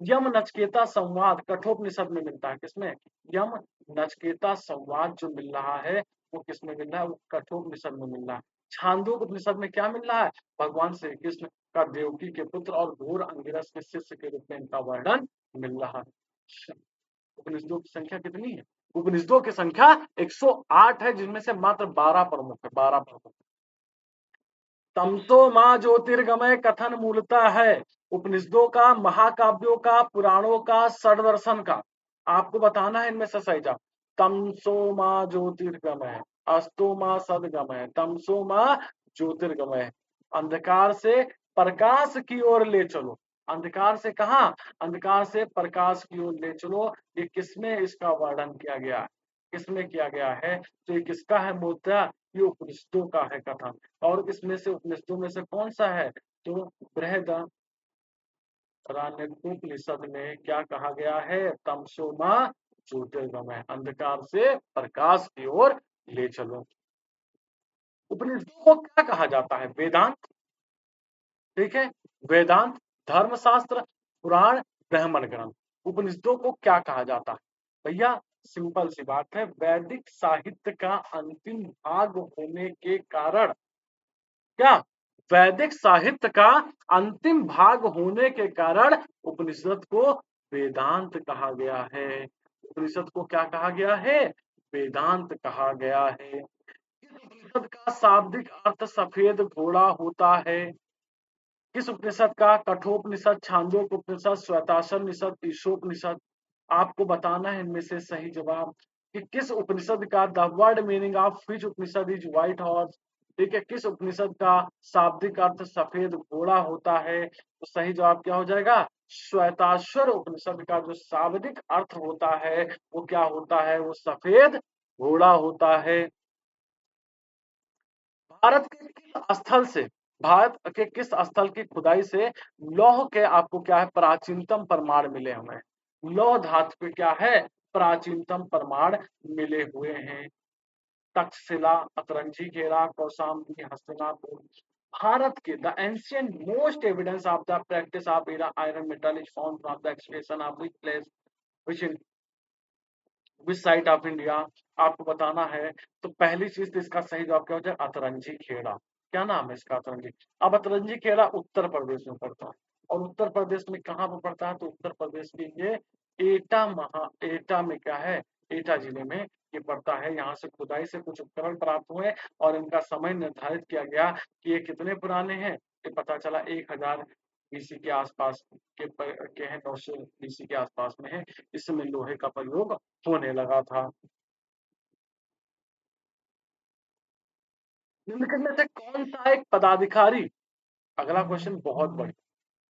यम नचकेता संवाद कठोपनिषद में मिलता है। किसमें? यम नचकेता संवाद जो मिल रहा है वो किसमें मिल रहा है? वो कठोपनिषद में मिल रहा है। छांदोग्य उपनिषद में क्या मिल रहा है? भगवान श्री कृष्ण का देवकी के पुत्र और घोर अंगिरस के शिष्य के रूप में इनका वर्णन मिल रहा है। उपनिषदों की संख्या कितनी है? उपनिषदों की संख्या 108 है, जिनमें से मात्र 12 प्रमुख है। 12 प्रमुख। तमसो मां ज्योतिर्गमय कथन मूलता है उपनिषदों का, महाकाव्यों का, पुराणों का, षडदर्शन का। आपको बताना है इनमें से सही जवाब। तमसो मां ज्योतिर्गमय, अस्तो मां सदगमय, तमसो मां ज्योतिर्गमय। अंधकार से प्रकाश की ओर ले चलो। अंधकार से कहा? अंधकार से प्रकाश की ओर ले चलो। ये किसमें इसका वर्णन किया गया है? किसमें किया गया है? तो ये किसका है मुद्दा? ये उपनिषदों का है कथन। और इसमें से उपनिषदों में से कौन सा है? तो बृहदारण्यकोपनिषद में क्या कहा गया है? तमसो मां ज्योतिर्गमय, अंधकार से प्रकाश की ओर ले चलो। उपनिषदों को क्या कहा जाता है? वेदांत, ठीक है, वेदांत, धर्मशास्त्र, पुराण, ब्राह्मण ग्रंथ। उपनिषदों को क्या कहा जाता है भैया? सिंपल सी बात है, वैदिक साहित्य का अंतिम भाग होने के कारण। क्या? वैदिक साहित्य का अंतिम भाग होने के कारण उपनिषद को वेदांत कहा गया है। उपनिषद को क्या कहा गया है? वेदांत कहा गया है। उपनिषद का शाब्दिक अर्थ सफेद घोड़ा होता है? किस उपनिषद का? कठोपनिषद, छांदोग्य उपनिषद, श्वेताश्वतरनिषद, ईशोपनिषद। आपको बताना है इनमें से सही जवाब कि किस उपनिषद का the word meaning of which Upanishad is white horse. ठीक है, किस उपनिषद का शाब्दिक अर्थ सफेद घोड़ा होता है? तो सही जवाब क्या हो जाएगा? श्वेताश्वर उपनिषद का जो शाब्दिक अर्थ होता है वो क्या होता है? वो सफेद घोड़ा होता है। भारत के किस स्थल से भारत के किस स्थल की खुदाई से लौह के आपको क्या है? प्राचीनतम प्रमाण मिले हमें। लौह धातु पे क्या है? प्राचीनतम प्रमाण मिले हुए हैं। तक्षशिला, अतरंगी घेरा, कौशाम्बी, हस्तिनापुर। भारत के the ancient most evidence of the practice of iron metal is found from the excavation of which place which which side of India. आपको बताना है। तो पहली चीज तो इसका सही जवाब क्या हो जाए? अतरंगी खेड़ा। क्या नाम है इसका? अतरंगी। अब अतरंगी खेड़ा उत्तर प्रदेश में पड़ता है। और उत्तर प्रदेश में कहाँ पर पड़ता है? तो उत्तर प्रदेश के ये एटा में क्या है? एटा जिले में ये पड़ता है। यहाँ से खुदाई से कुछ उपकरण प्राप्त हुए और इनका समय निर्धारित किया गया कि ये कितने पुराने हैं। ये पता चला 1000 बीसी के आसपास के हैं, 900 बीसी के आसपास में है। इसमें लोहे का प्रयोग होने लगा था। निम्नलिखित में से कौन सा एक पदाधिकारी, अगला क्वेश्चन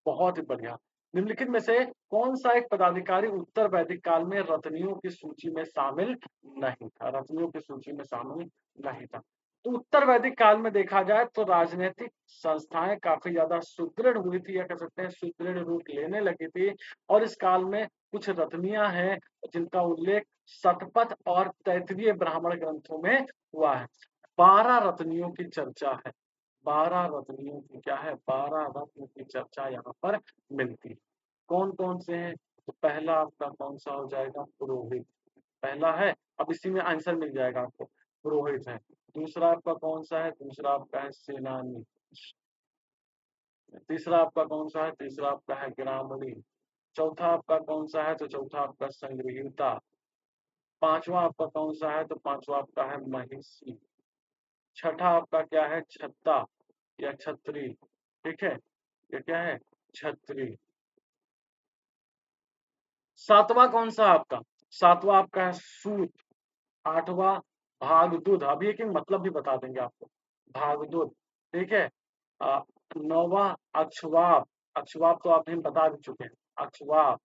बहुत ही बढ़िया। निम्नलिखित में से कौन सा एक पदाधिकारी उत्तर वैदिक काल में रत्नियों की सूची में शामिल नहीं था? रत्नियों की सूची में शामिल नहीं था। तो उत्तर वैदिक काल में देखा जाए तो राजनीतिक संस्थाएं काफी ज्यादा सुदृढ़ हुई थी, या कह सकते हैं सुदृढ़ रूप लेने लगी थी। और इस काल में कुछ रत्नियां हैं जिनका उल्लेख शतपथ और तैत्तिरीय ब्राह्मण ग्रंथों में हुआ है। 12 रत्नियों की चर्चा है। 12 रत्नियों की क्या है? 12 रत्न की चर्चा यहाँ पर मिलती है। कौन कौन से हैं? तो पहला आपका कौन सा हो जाएगा? पुरोहित पहला है। अब इसी में आंसर मिल जाएगा आपको। पुरोहित है। दूसरा आपका कौन सा है? दूसरा आपका है सेनानी। तीसरा आपका कौन सा है? तीसरा आपका है ग्रामणी। चौथा आपका कौन सा है? तो चौथा आपका संग्रहीता। पांचवा आपका कौन सा है? तो पांचवा आपका है महिषी। छठा आपका क्या है? छत्ता या छत्री। ठीक है, ये क्या है? छत्री। सातवां कौन सा आपका? सातवां आपका है सूत। आठवां भागदूत। अभी एक मतलब भी बता देंगे आपको। भागदूत। ठीक है। अ, नौवां अक्षवाप। अक्षवाप तो आप हम बता भी चुके हैं। अक्षवाप।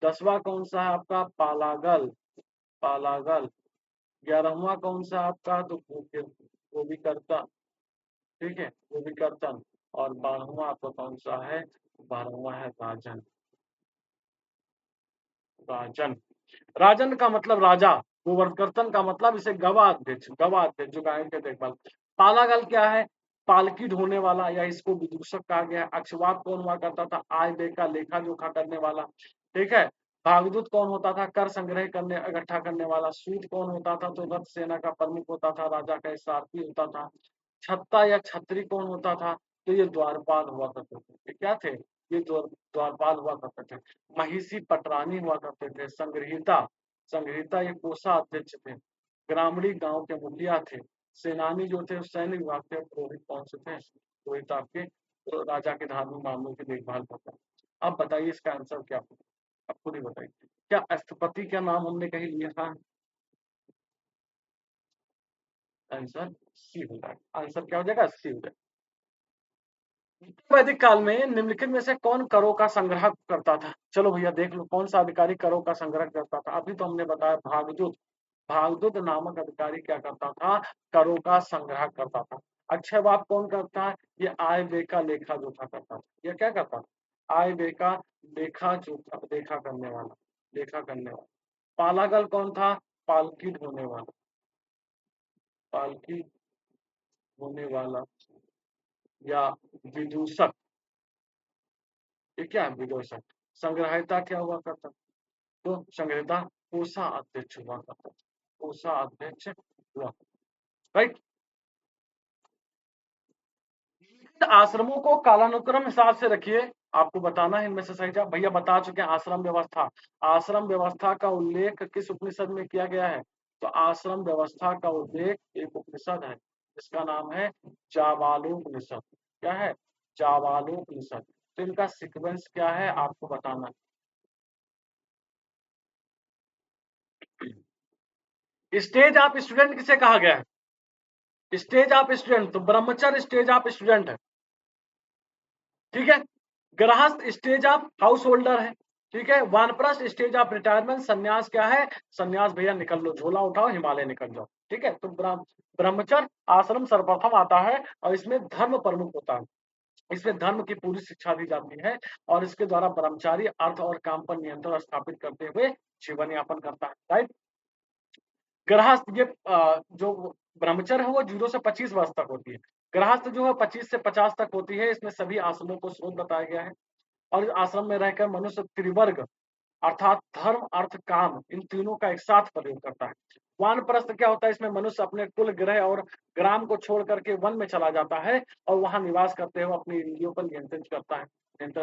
10वां कौन सा है आपका? पालागल। पालागल। 11वां कौन सा आपका? तो गोपीकर्ता। ठीक है, गोपीकर्तन। और 12वां आपका कौन सा है? 12वां है राजन। राजन। राजन का मतलब राजा। गोवर्धन का मतलब इसे गवाध्यक्ष, गवाध्यक्ष जो गायों के देखभाल। पालागल क्या है? पालकी ढोने वाला, या इसको विदूषक कहा गया है। अक्षवाप कौन हुआ करता था? आय व्यय का लेखा जोखा करने वाला। ठीक है। भागदूत कौन होता था? कर संग्रह करने, इकट्ठा करने वाला। सूत कौन होता था? तो रथ सेना का प्रमुख होता था, राजा का सारथी होता था। छत्ता या छत्री कौन होता था? तो ये द्वारपाल हुआ करते थे। ये क्या थे? ये द्वारपाल हुआ करते थे। महिषी पटरानी हुआ करते थे। संग्रहिता, संग्रहिता ये कोषाध्यक्ष थे। ग्रामीणी गांव के मुखिया थे। सेनानी जो थे सैन्य विभाग थे। पुरोहित कौन से थे? पुरोहित आपके तो राजा के धार्मिक मामलों की देखभाल करता है। अब बताइए इसका आंसर क्या होगा? अब खुद ही बताइए। क्या अष्टपति का नाम हमने कहीं लिया था? आंसर सी हो जाएगा। आंसर क्या हो जाएगा? सी हो जाएगा। वैदिक काल में निम्नलिखित में से कौन करों का संग्रह करता था? चलो भैया देख लो कौन सा अधिकारी करों का संग्रह करता था। अभी तो हमने बताया भागदूत। भागदूत नामक अधिकारी क्या करता था? करों का संग्रह करता था। अक्षयवाप कौन करता है? ये आय व्यय का लेखा जोखा करता था। ये क्या करता था? आय व्यय का लेखा जोखा, लेखा करने वाला, लेखा करने वाला। पालागल कौन था? पालकी ढोने वाला, पालकी ढोने वाला या विदूषक। ये क्या है? विदूषक। संग्रहिता क्या हुआ करता? तो संग्रहिता कोषा अध्यक्ष हुआ करता था। कोषा अध्यक्ष हुआ। राइट। आश्रमों को कालानुक्रम हिसाब से रखिए। आपको बताना है इनमें से सही जवाब। भैया बता चुके हैं आश्रम व्यवस्था। आश्रम व्यवस्था का उल्लेख किस उपनिषद में किया गया है? तो आश्रम व्यवस्था का उल्लेख एक उपनिषद है। इसका नाम है जाबालोपनिषद। क्या है? जाबालोपनिषद। तो इनका सीक्वेंस क्या है आपको बताना है। स्टेज ऑफ स्टूडेंट किसे कहा गया है? स्टेज ऑफ स्टूडेंट, तो ब्रह्मचर्य स्टेज ऑफ स्टूडेंट है, ठीक है। गृहस्थ स्टेज ऑफ हाउस होल्डर है, ठीक है। वानप्रस्थ स्टेज ऑफ रिटायरमेंट। संन्यास क्या है? संन्यास भैया निकल लो, झोला उठाओ, हिमालय निकल जाओ, ठीक है। तो ब्रह्मचर्य आश्रम सर्वप्रथम आता है और इसमें धर्म प्रमुख होता है। इसमें धर्म की पूरी शिक्षा दी जाती है और इसके द्वारा ब्रह्मचारी अर्थ और काम पर नियंत्रण स्थापित करते हुए जीवन यापन करता है, राइट। गृहस्थ ये जो ब्रह्मचर्य है वो 0 से 25 वर्ष तक होती है। गृहस्थ जो है 25 से 50 तक होती है। इसमें सभी आश्रमों को स्रोत बताया गया है और इस आश्रम में रहकर मनुष्य त्रिवर्ग अर्थात धर्म अर्थ काम इन तीनों का एक साथ प्रयोग करता है। वानप्रस्थ क्या होता है? इसमें मनुष्य अपने कुल गृह और ग्राम को छोड़ करके वन में चला जाता है और वहां निवास करते हुए अपनी इंद्रियों पर नियंत्रण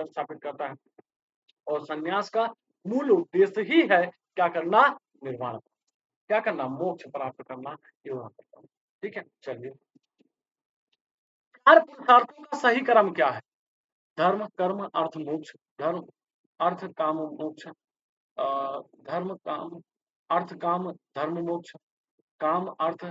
स्थापित करता है। और संन्यास का मूल उद्देश्य ही है क्या करना? निर्वाण। क्या करना? मोक्ष प्राप्त करना, ये वहां करता है, ठीक है। चलिए, चार पुरुषार्थों का सही क्रम क्या है? धर्म कर्म अर्थ मोक्ष। धर्म अर्थ काम मोक्ष। धर्म काम अर्थ काम धर्म मोक्ष। काम अर्थ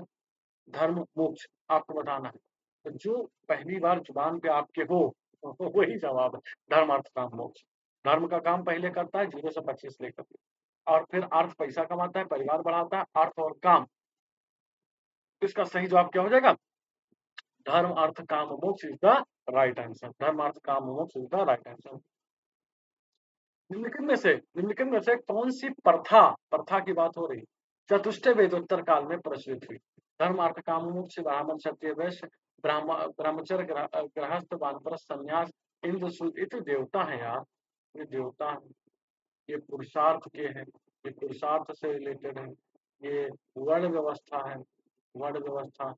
धर्म मोक्ष आपको बताना है। तो जो पहली बार जुबान पे आपके हो वही जवाब है, धर्म अर्थ काम मोक्ष। धर्म का काम पहले करता है 0 से 25 लेकर, और फिर अर्थ पैसा कमाता है, परिवार बढ़ाता है, अर्थ और काम। तो इसका सही जवाब क्या हो जाएगा? धर्म अर्थ काम मोक्ष इज द राइट आंसर। धर्म अर्थ काम मोक्ष इज द राइट आंसर। निम्नलिखित में से कौन सी प्रथा प्रथा की बात हो रही, चतुष्टय वेदोत्तर काल में प्रचलित हुई? धर्म अर्थ काम मोक्ष, ब्राह्मण क्षत्रिय वैश्य, ब्रह्मचर्य गृहस्थ वानप्रस्थ संन्यास। इंद्र सूर्य, ये तो देवता है यार, ये देवता है, ये पुरुषार्थ के हैं, ये पुरुषार्थ से रिलेटेड है। ये वर्ण व्यवस्था है, वर्ण व्यवस्था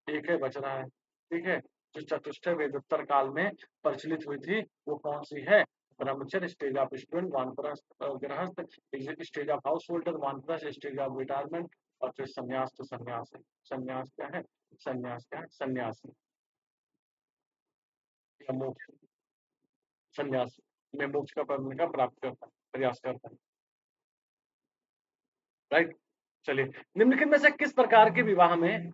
एक है बच रहा है, ठीक है। जो चतुष्टय वेदोत्तर काल में प्रचलित हुई थी वो कौन सी है? ब्रह्मचर्य स्टेज ऑफ स्टूडेंट, वानप्रस्थ गृहस्थ स्टेज ऑफ हाउस होल्डर, वानप्रस्थ स्टेज ऑफ रिटायरमेंट, और फिर संन्यास। तो संन्यास है। संन्यास क्या है? संन्यास क्या है? संन्यास या मोक्ष। संन्यास में मोक्ष का पद का प्राप्त करता है, प्रयास करता है, राइट। चलिए, निम्नलिखित में से किस प्रकार के विवाह में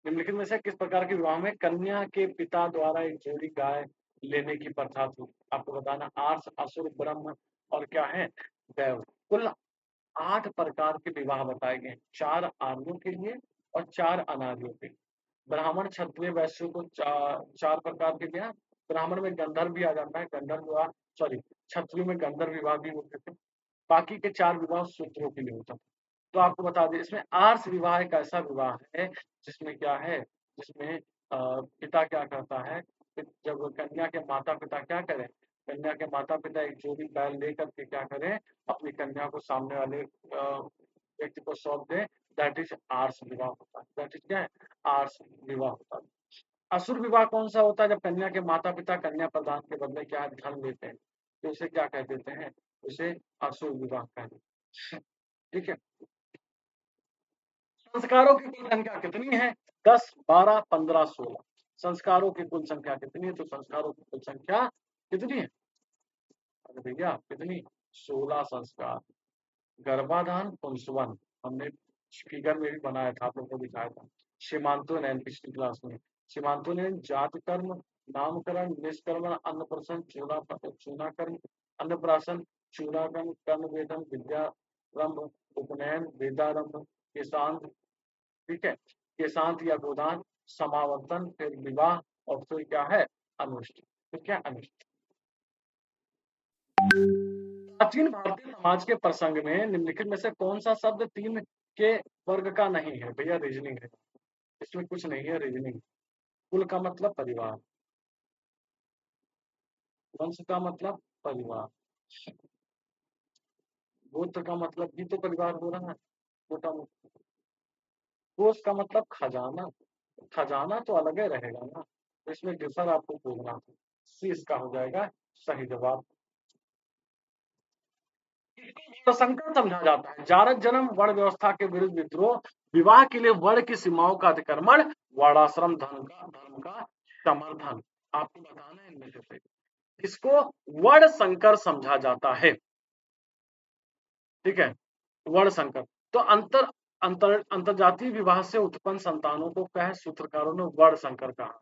निम्नलिखित में से किस प्रकार के विवाह में कन्या के पिता द्वारा एक जोड़ी गाय लेने की प्रथा थी? आपको बताना। आर्ष, असुर, ब्रह्म और क्या है? दैव। कुल 8 प्रकार के विवाह बताए गए, 4 आर्यों के लिए और 4 अनार्यों के लिए। ब्राह्मण क्षत्रिय वैश्य को 4 प्रकार के विवाह। ब्राह्मण में गंधर्व भी आ जाता है, गंधर्व विवाह, सॉरी, क्षत्रिय में गंधर्व विवाह भी होते थे। बाकी के 4 विवाह शूद्रों के लिए होता था। तो आपको बता दें, इसमें आर्ष विवाह एक ऐसा विवाह है जिसमें क्या है, जिसमें पिता क्या करता है कि जब कन्या के माता पिता क्या करें, कन्या के माता पिता एक जोड़ी बैल लेकर के क्या करें, अपनी कन्या को सामने वाले व्यक्ति को सौंप दें। दैट इज आर्ष विवाह होता है। दैट इज क्या है? आर्ष विवाह होता है। असुर विवाह कौन सा होता है? जब कन्या के माता पिता कन्या प्रदान के बदले क्या है, धन देते हैं, तो उसे क्या कह देते हैं? उसे असुर विवाह कहते हैं, ठीक है। संस्कारों की कुल संख्या कितनी है? 10, 12, 15, 16। संस्कारों की कुल संख्या कितनी है? तो संस्कारों की कुल संख्या कितनी है? अरे भैया कितनी? 16 संस्कार। गर्भाधान, पुंसवन, हमने फिगर में भी बनाया था, आप लोगों को दिखाया था। सीमांतो ने पिछली क्लास में, सीमांतो ने जाति कर्म, नामकरण, निष्कर्मण, अन्नप्राशन, चूनाकर्म, अन्नप्राशन, चूनाकर्म, कर्ण वेदन, विद्यारंभ, उपनयन, वेदारंभ, किसान, ठीक है, केशांत या गोदान, समावर्तन, फिर विवाह, और फिर क्या है? अनुष्ठ। फिर क्या? अनुष्ठ। प्राचीन भारतीय समाज के प्रसंग में निम्नलिखित में से कौन सा शब्द 3 के वर्ग का नहीं है? भैया रीजनिंग है, इसमें कुछ नहीं है, रीजनिंग। कुल का मतलब परिवार, वंश का मतलब परिवार, गोत्र का मतलब भी तो परिवार हो रहा है, मोटा मोटा। कोष का मतलब खजाना, खजाना तो अलग ही रहेगा ना, तो इसमें डिफर आपको बोलना है। सी इसका हो जाएगा सही जवाब। संकट समझा जाता है। जारक जन्म, वर्ण व्यवस्था के विरुद्ध विद्रोह, विवाह के लिए वर्ण की सीमाओं का अतिक्रमण, वर्णाश्रम धर्म का समर्थन। आपको बताना है इनमें से इसको वर्ण संकर समझा जाता है। ठीक है, वर्ण संकर। तो अंतरजातीय विवाह से उत्पन्न संतानों को क्या है, सूत्रकारों ने वर्ण संकर कहा।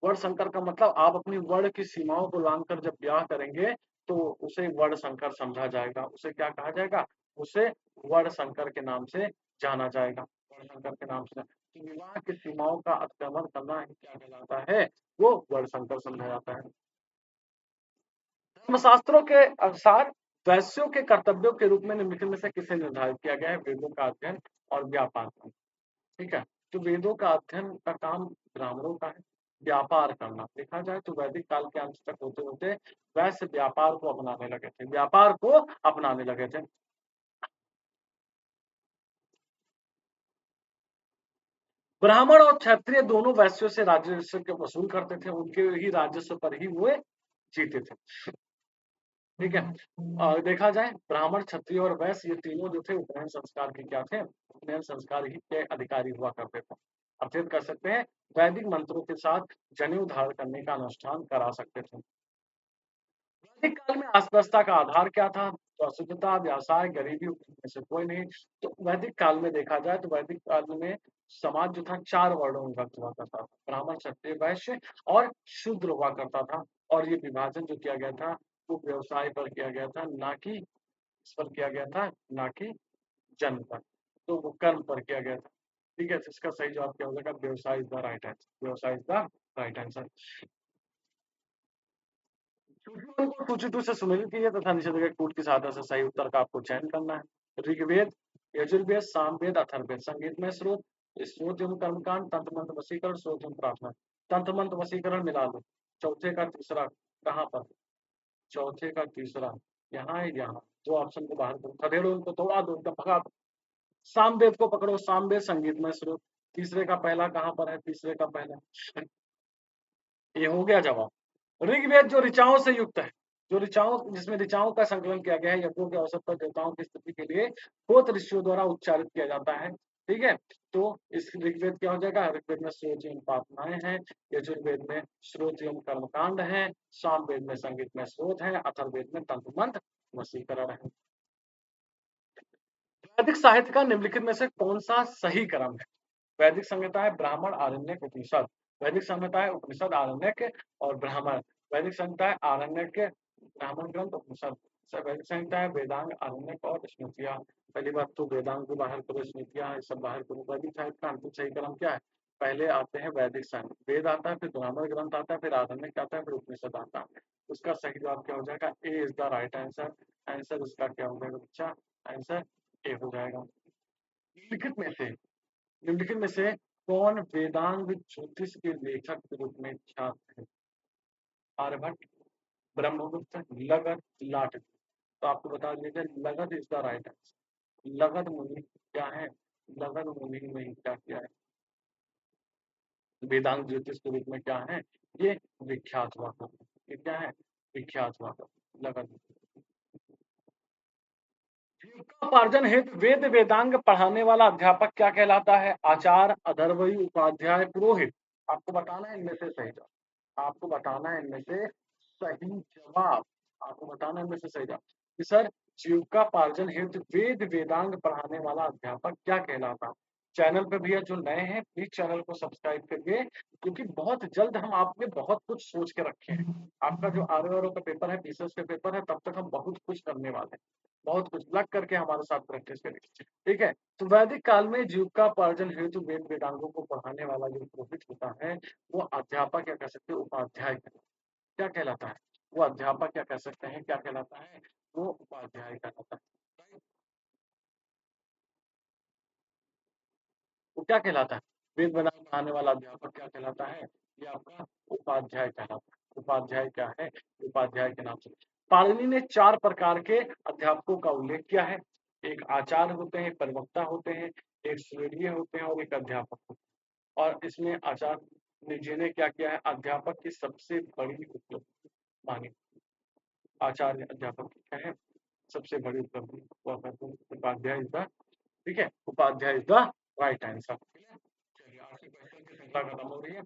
वर्ण संकर का मतलब आप अपनी वर्ण की सीमाओं को लांघकर जब ब्याह करेंगे तो उसे वर्ण संकर समझा जाएगा। उसे क्या कहा जाएगा? उसे वर्ण संकर के नाम से जाना जाएगा। वर्ण संकर के नाम से तो विवाह की सीमाओं का अतिक्रमण करना ही क्या कहलाता है? वो वर्ण संकर समझा जाता है। धर्मशास्त्रों के अनुसार वैश्यों के कर्तव्यों के रूप में निम्नलिखित में से किसे निर्धारित किया गया है? वेदों का अध्ययन और व्यापार। ठीक है, तो वेदों का अध्ययन का काम ब्राह्मणों का है। व्यापार करना देखा जाए तो वैदिक काल के अंत तक होते होते वैश्य व्यापार को अपनाने लगे थे, व्यापार को अपनाने लगे थे। ब्राह्मण और क्षत्रिय दोनों वैश्यों से राजस्व के वसूल करते थे, उनके ही राजस्व पर ही वो जीते थे। ठीक है, और देखा जाए ब्राह्मण, क्षत्रिय और वैश्य ये तीनों जो थे उपनयन संस्कार के क्या थे? उपनयन संस्कार ही के अधिकारी हुआ करते थे। अर्थित कर सकते हैं वैदिक मंत्रों के साथ जनेऊ धारण करने का अनुष्ठान करा सकते थे। वैदिक काल में अस्पृश्यता का आधार क्या था? तो अशुद्धता, व्यवसाय, गरीबी, में से कोई नहीं। तो वैदिक काल में देखा जाए तो वैदिक काल में समाज जो था 4 वर्णों में विभक्त हुआ करता था। ब्राह्मण, क्षत्रिय, वैश्य और शूद्र हुआ करता था। और ये विभाजन जो किया गया था वो व्यवसाय पर किया गया था, ना कि इस पर किया गया था, ना कि जन्म पर। तो वो कर्म पर किया गया था। ठीक है, तो इसका सही जवाब क्या हो जाएगा? व्यवसाय इज द राइट आंसर। व्यवसाय इज द राइट आंसर। सूची को सूची टू से सुमेलित कीजिए तथा नीचे दिए गए कूट की सहायता से सही उत्तर का आपको चयन करना है। ऋग्वेद, यजुर्वेद, सामवेद, अथर्ववेद। संगीत में स्रोत, स्रोत एवं कर्मकांड, तंत्र मंत्र वशीकरण, स्रोत एवं प्रार्थना। तंत्र मंत्र वशीकरण मिला लो। चौथे का तीसरा कहाँ पर? चौथे का तीसरा यहाँ है, यहाँ। दो ऑप्शन को बाहर करो, खदेड़ो उनको, तोड़ा दो, एकदम भगा दो। सामवेद को पकड़ो, सामवेद संगीत में स्रोत। तीसरे का पहला कहाँ पर है? तीसरे का पहला, ये हो गया जवाब। ऋग्वेद जो ऋचाओं से युक्त है, जो ऋचाओं, जिसमें ऋचाओं का संकलन किया गया है, यज्ञों के अवसर पर देवताओं की स्तुति के लिए होत ऋषियों द्वारा उच्चारित किया जाता है। ठीक है, तो इस ऋग्वेद क्या हो जाएगा? ऋग्वेद में स्रोत एवं प्रार्थनाएं हैं, यजुर्वेद में स्रोत एवं कर्मकांड है, सामवेद में संगीत में स्रोत है, अथर्ववेद में तंत्र मंत्र वशीकरण है। वैदिक साहित्य का निम्नलिखित में से कौन सा सही क्रम है? वैदिक संहिता है ब्राह्मण, आरण्यक, उपनिषद। वैदिक संहिता है उपनिषद, आरण्यक और ब्राह्मण। वैदिक संहिता है आरण्यक, ब्राह्मण ग्रंथ, उपनिषद। वैदिक संहिता है वेदांग, आरण्यक और स्मृतियां। पहली बात तो वेदांग को बाहर करो, स्मृतियां ये सब बाहर करो। वैदिक साहित्य का अंतिम सही क्रम क्या है? पहले आते हैं वैदिक साहित्य, वेद आता है, फिर ब्राह्मण ग्रंथ आता है, फिर आरण्यक आता है, फिर उपनिषद आता है। उसका सही जवाब क्या हो जाएगा? A is the right answer. Answer उसका क्या हो जाएगा बच्चा? आंसर ए हो जाएगा। निम्नलिखित में से निम्नलिखित में से कौन वेदांग ज्योतिष के लेखक के रूप में ख्यात है? आर्यभट्ट, ब्रह्मगुप्त, लगध, लाट। तो आपको बता दीजिए लगध इज द राइट आंसर। लगध मुनि क्या है? लगध मुनि ने क्या किया है? वेदांग ज्योतिष के रूप में क्या है? ये विख्यात हुआ करते। ये क्या है? विख्यात हुआ करते लगध। जीविकोपार्जन हेतु वेद वेदांग पढ़ाने वाला अध्यापक क्या कहलाता है? आचार्य, अधर्वयी, उपाध्याय, पुरोहित। आपको बताना है इनमें से सही जवाब। आपको बताना है इनमें से सही जवाब। आपको बताना है इनमें से सही जवाब कि सर जीविकोपार्जन हेतु वेद वेदांग पढ़ाने वाला अध्यापक क्या कहलाता है? चैनल पे भैया जो नए हैं प्लीज चैनल को सब्सक्राइब करिए, क्योंकि बहुत जल्द हम आपके बहुत कुछ सोच के रखे हैं। आपका जो आर का पेपर है, पीसीएस का पेपर है, तब तक हम बहुत कुछ करने वाले हैं। बहुत कुछ लग करके हमारे साथ प्रैक्टिस करिए। ठीक है, तो वैदिक काल में जीविकोपार्जन हेतु वेद वेदांगों को पढ़ाने वाला जो पुरोहित होता है वो अध्यापक या कह सकते हैं उपाध्याय क्या कहलाता है? वो अध्यापक क्या कह सकते हैं, क्या कहलाता है? वो उपाध्याय कहलाता है। वो क्या कहलाता है? वेद वेदांग पढ़ाने वाला अध्यापक क्या कहलाता है? ये आपका उपाध्याय कहलाता है। उपाध्याय क्या है? उपाध्याय के नाम से। पाणिनि ने 4 प्रकार के अध्यापकों का उल्लेख किया है। एक आचार्य होते हैं, प्रवक्ता होते हैं, एक सुरेड़ीय होते हैं और एक अध्यापक होते हैं। और इसमें आचार्य जी ने क्या किया है? अध्यापक की सबसे बड़ी उपलब्धि मानी। आचार्य अध्यापक की क्या है? सबसे बड़ी उपलब्धि हुआ करती है। उपाध्याय इज द, ठीक है, Upadhyay is the right answer. श्रृंखला खत्म हो रही है।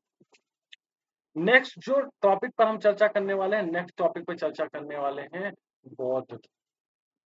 नेक्स्ट जो टॉपिक पर हम चर्चा करने वाले हैं, नेक्स्ट टॉपिक पे चर्चा करने वाले हैं बौद्ध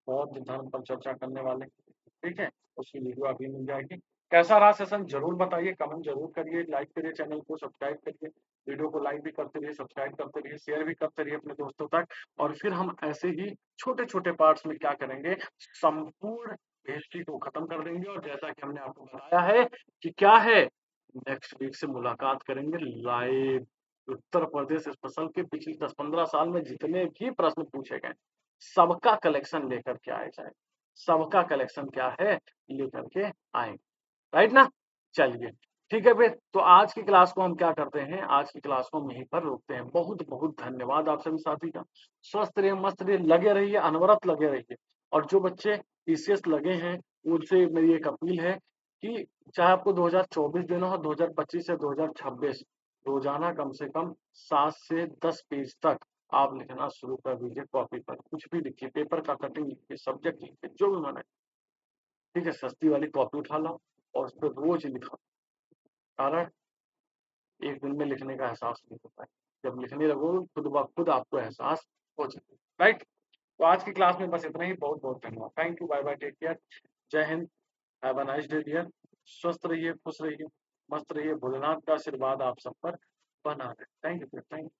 बौद्ध धर्म पर चर्चा करने वाले हैं। ठीक है, उसकी वीडियो अभी मिल जाएगी। कैसा रहा सेशन जरूर बताइए, कमेंट जरूर करिए, लाइक करिए, चैनल को सब्सक्राइब करिए, वीडियो को लाइक भी करते रहिए, सब्सक्राइब करते रहिए, शेयर भी करते रहिए अपने दोस्तों तक। और फिर हम ऐसे ही छोटे-छोटे पार्ट्स में क्या करेंगे, संपूर्ण हिस्ट्री को खत्म कर देंगे। और जैसा कि हमने आपको बताया है कि क्या है, नेक्स्ट वीक से मुलाकात करेंगे लाइव। उत्तर प्रदेश स्पेशल के पिछले 10-15 साल में जितने भी प्रश्न पूछे गए, सबका कलेक्शन लेकर के आए जाए। सबका कलेक्शन क्या है, लेकर के आएंगे। राइट ना? चलिए, ठीक है फिर। तो आज की क्लास को हम क्या करते हैं, आज की क्लास को हम यहीं पर रोकते हैं। बहुत-बहुत धन्यवाद आप सभी साथी का। स्वस्थ रहिए, मस्त रहिए, लगे रहिए, अनवरत लगे रहिए। और जो बच्चे पीसीएस लगे हैं, उनसे मेरी एक अपील है कि चाहे आपको 2024 देना हो, 2025 या 2026, रोजाना कम से कम 7 से 10 पेज तक आप लिखना शुरू कर दीजिए कॉपी पर। कुछ भी लिखिए, पेपर का कटिंग लिखिए, सब्जेक्ट लिखिए, जो भी मन है। ठीक है, सस्ती वाली कॉपी उठा लो और उस पे रोज लिखो। कारण एक दिन में लिखने का एहसास नहीं होता है। जब लिखने लगोगे खुद ब खुद आपको एहसास हो जाएगा। राइट? तो आज की क्लास में बस इतना ही। बहुत-बहुत धन्यवाद। Thank you, bye bye, take care. जय हिंद, have a nice day dear. स्वस्थ रहिए, खुश रहिए, मस्त रहिए। भोलेनाथ का आशीर्वाद आप सब पर बना रहे। Thank you, thank you.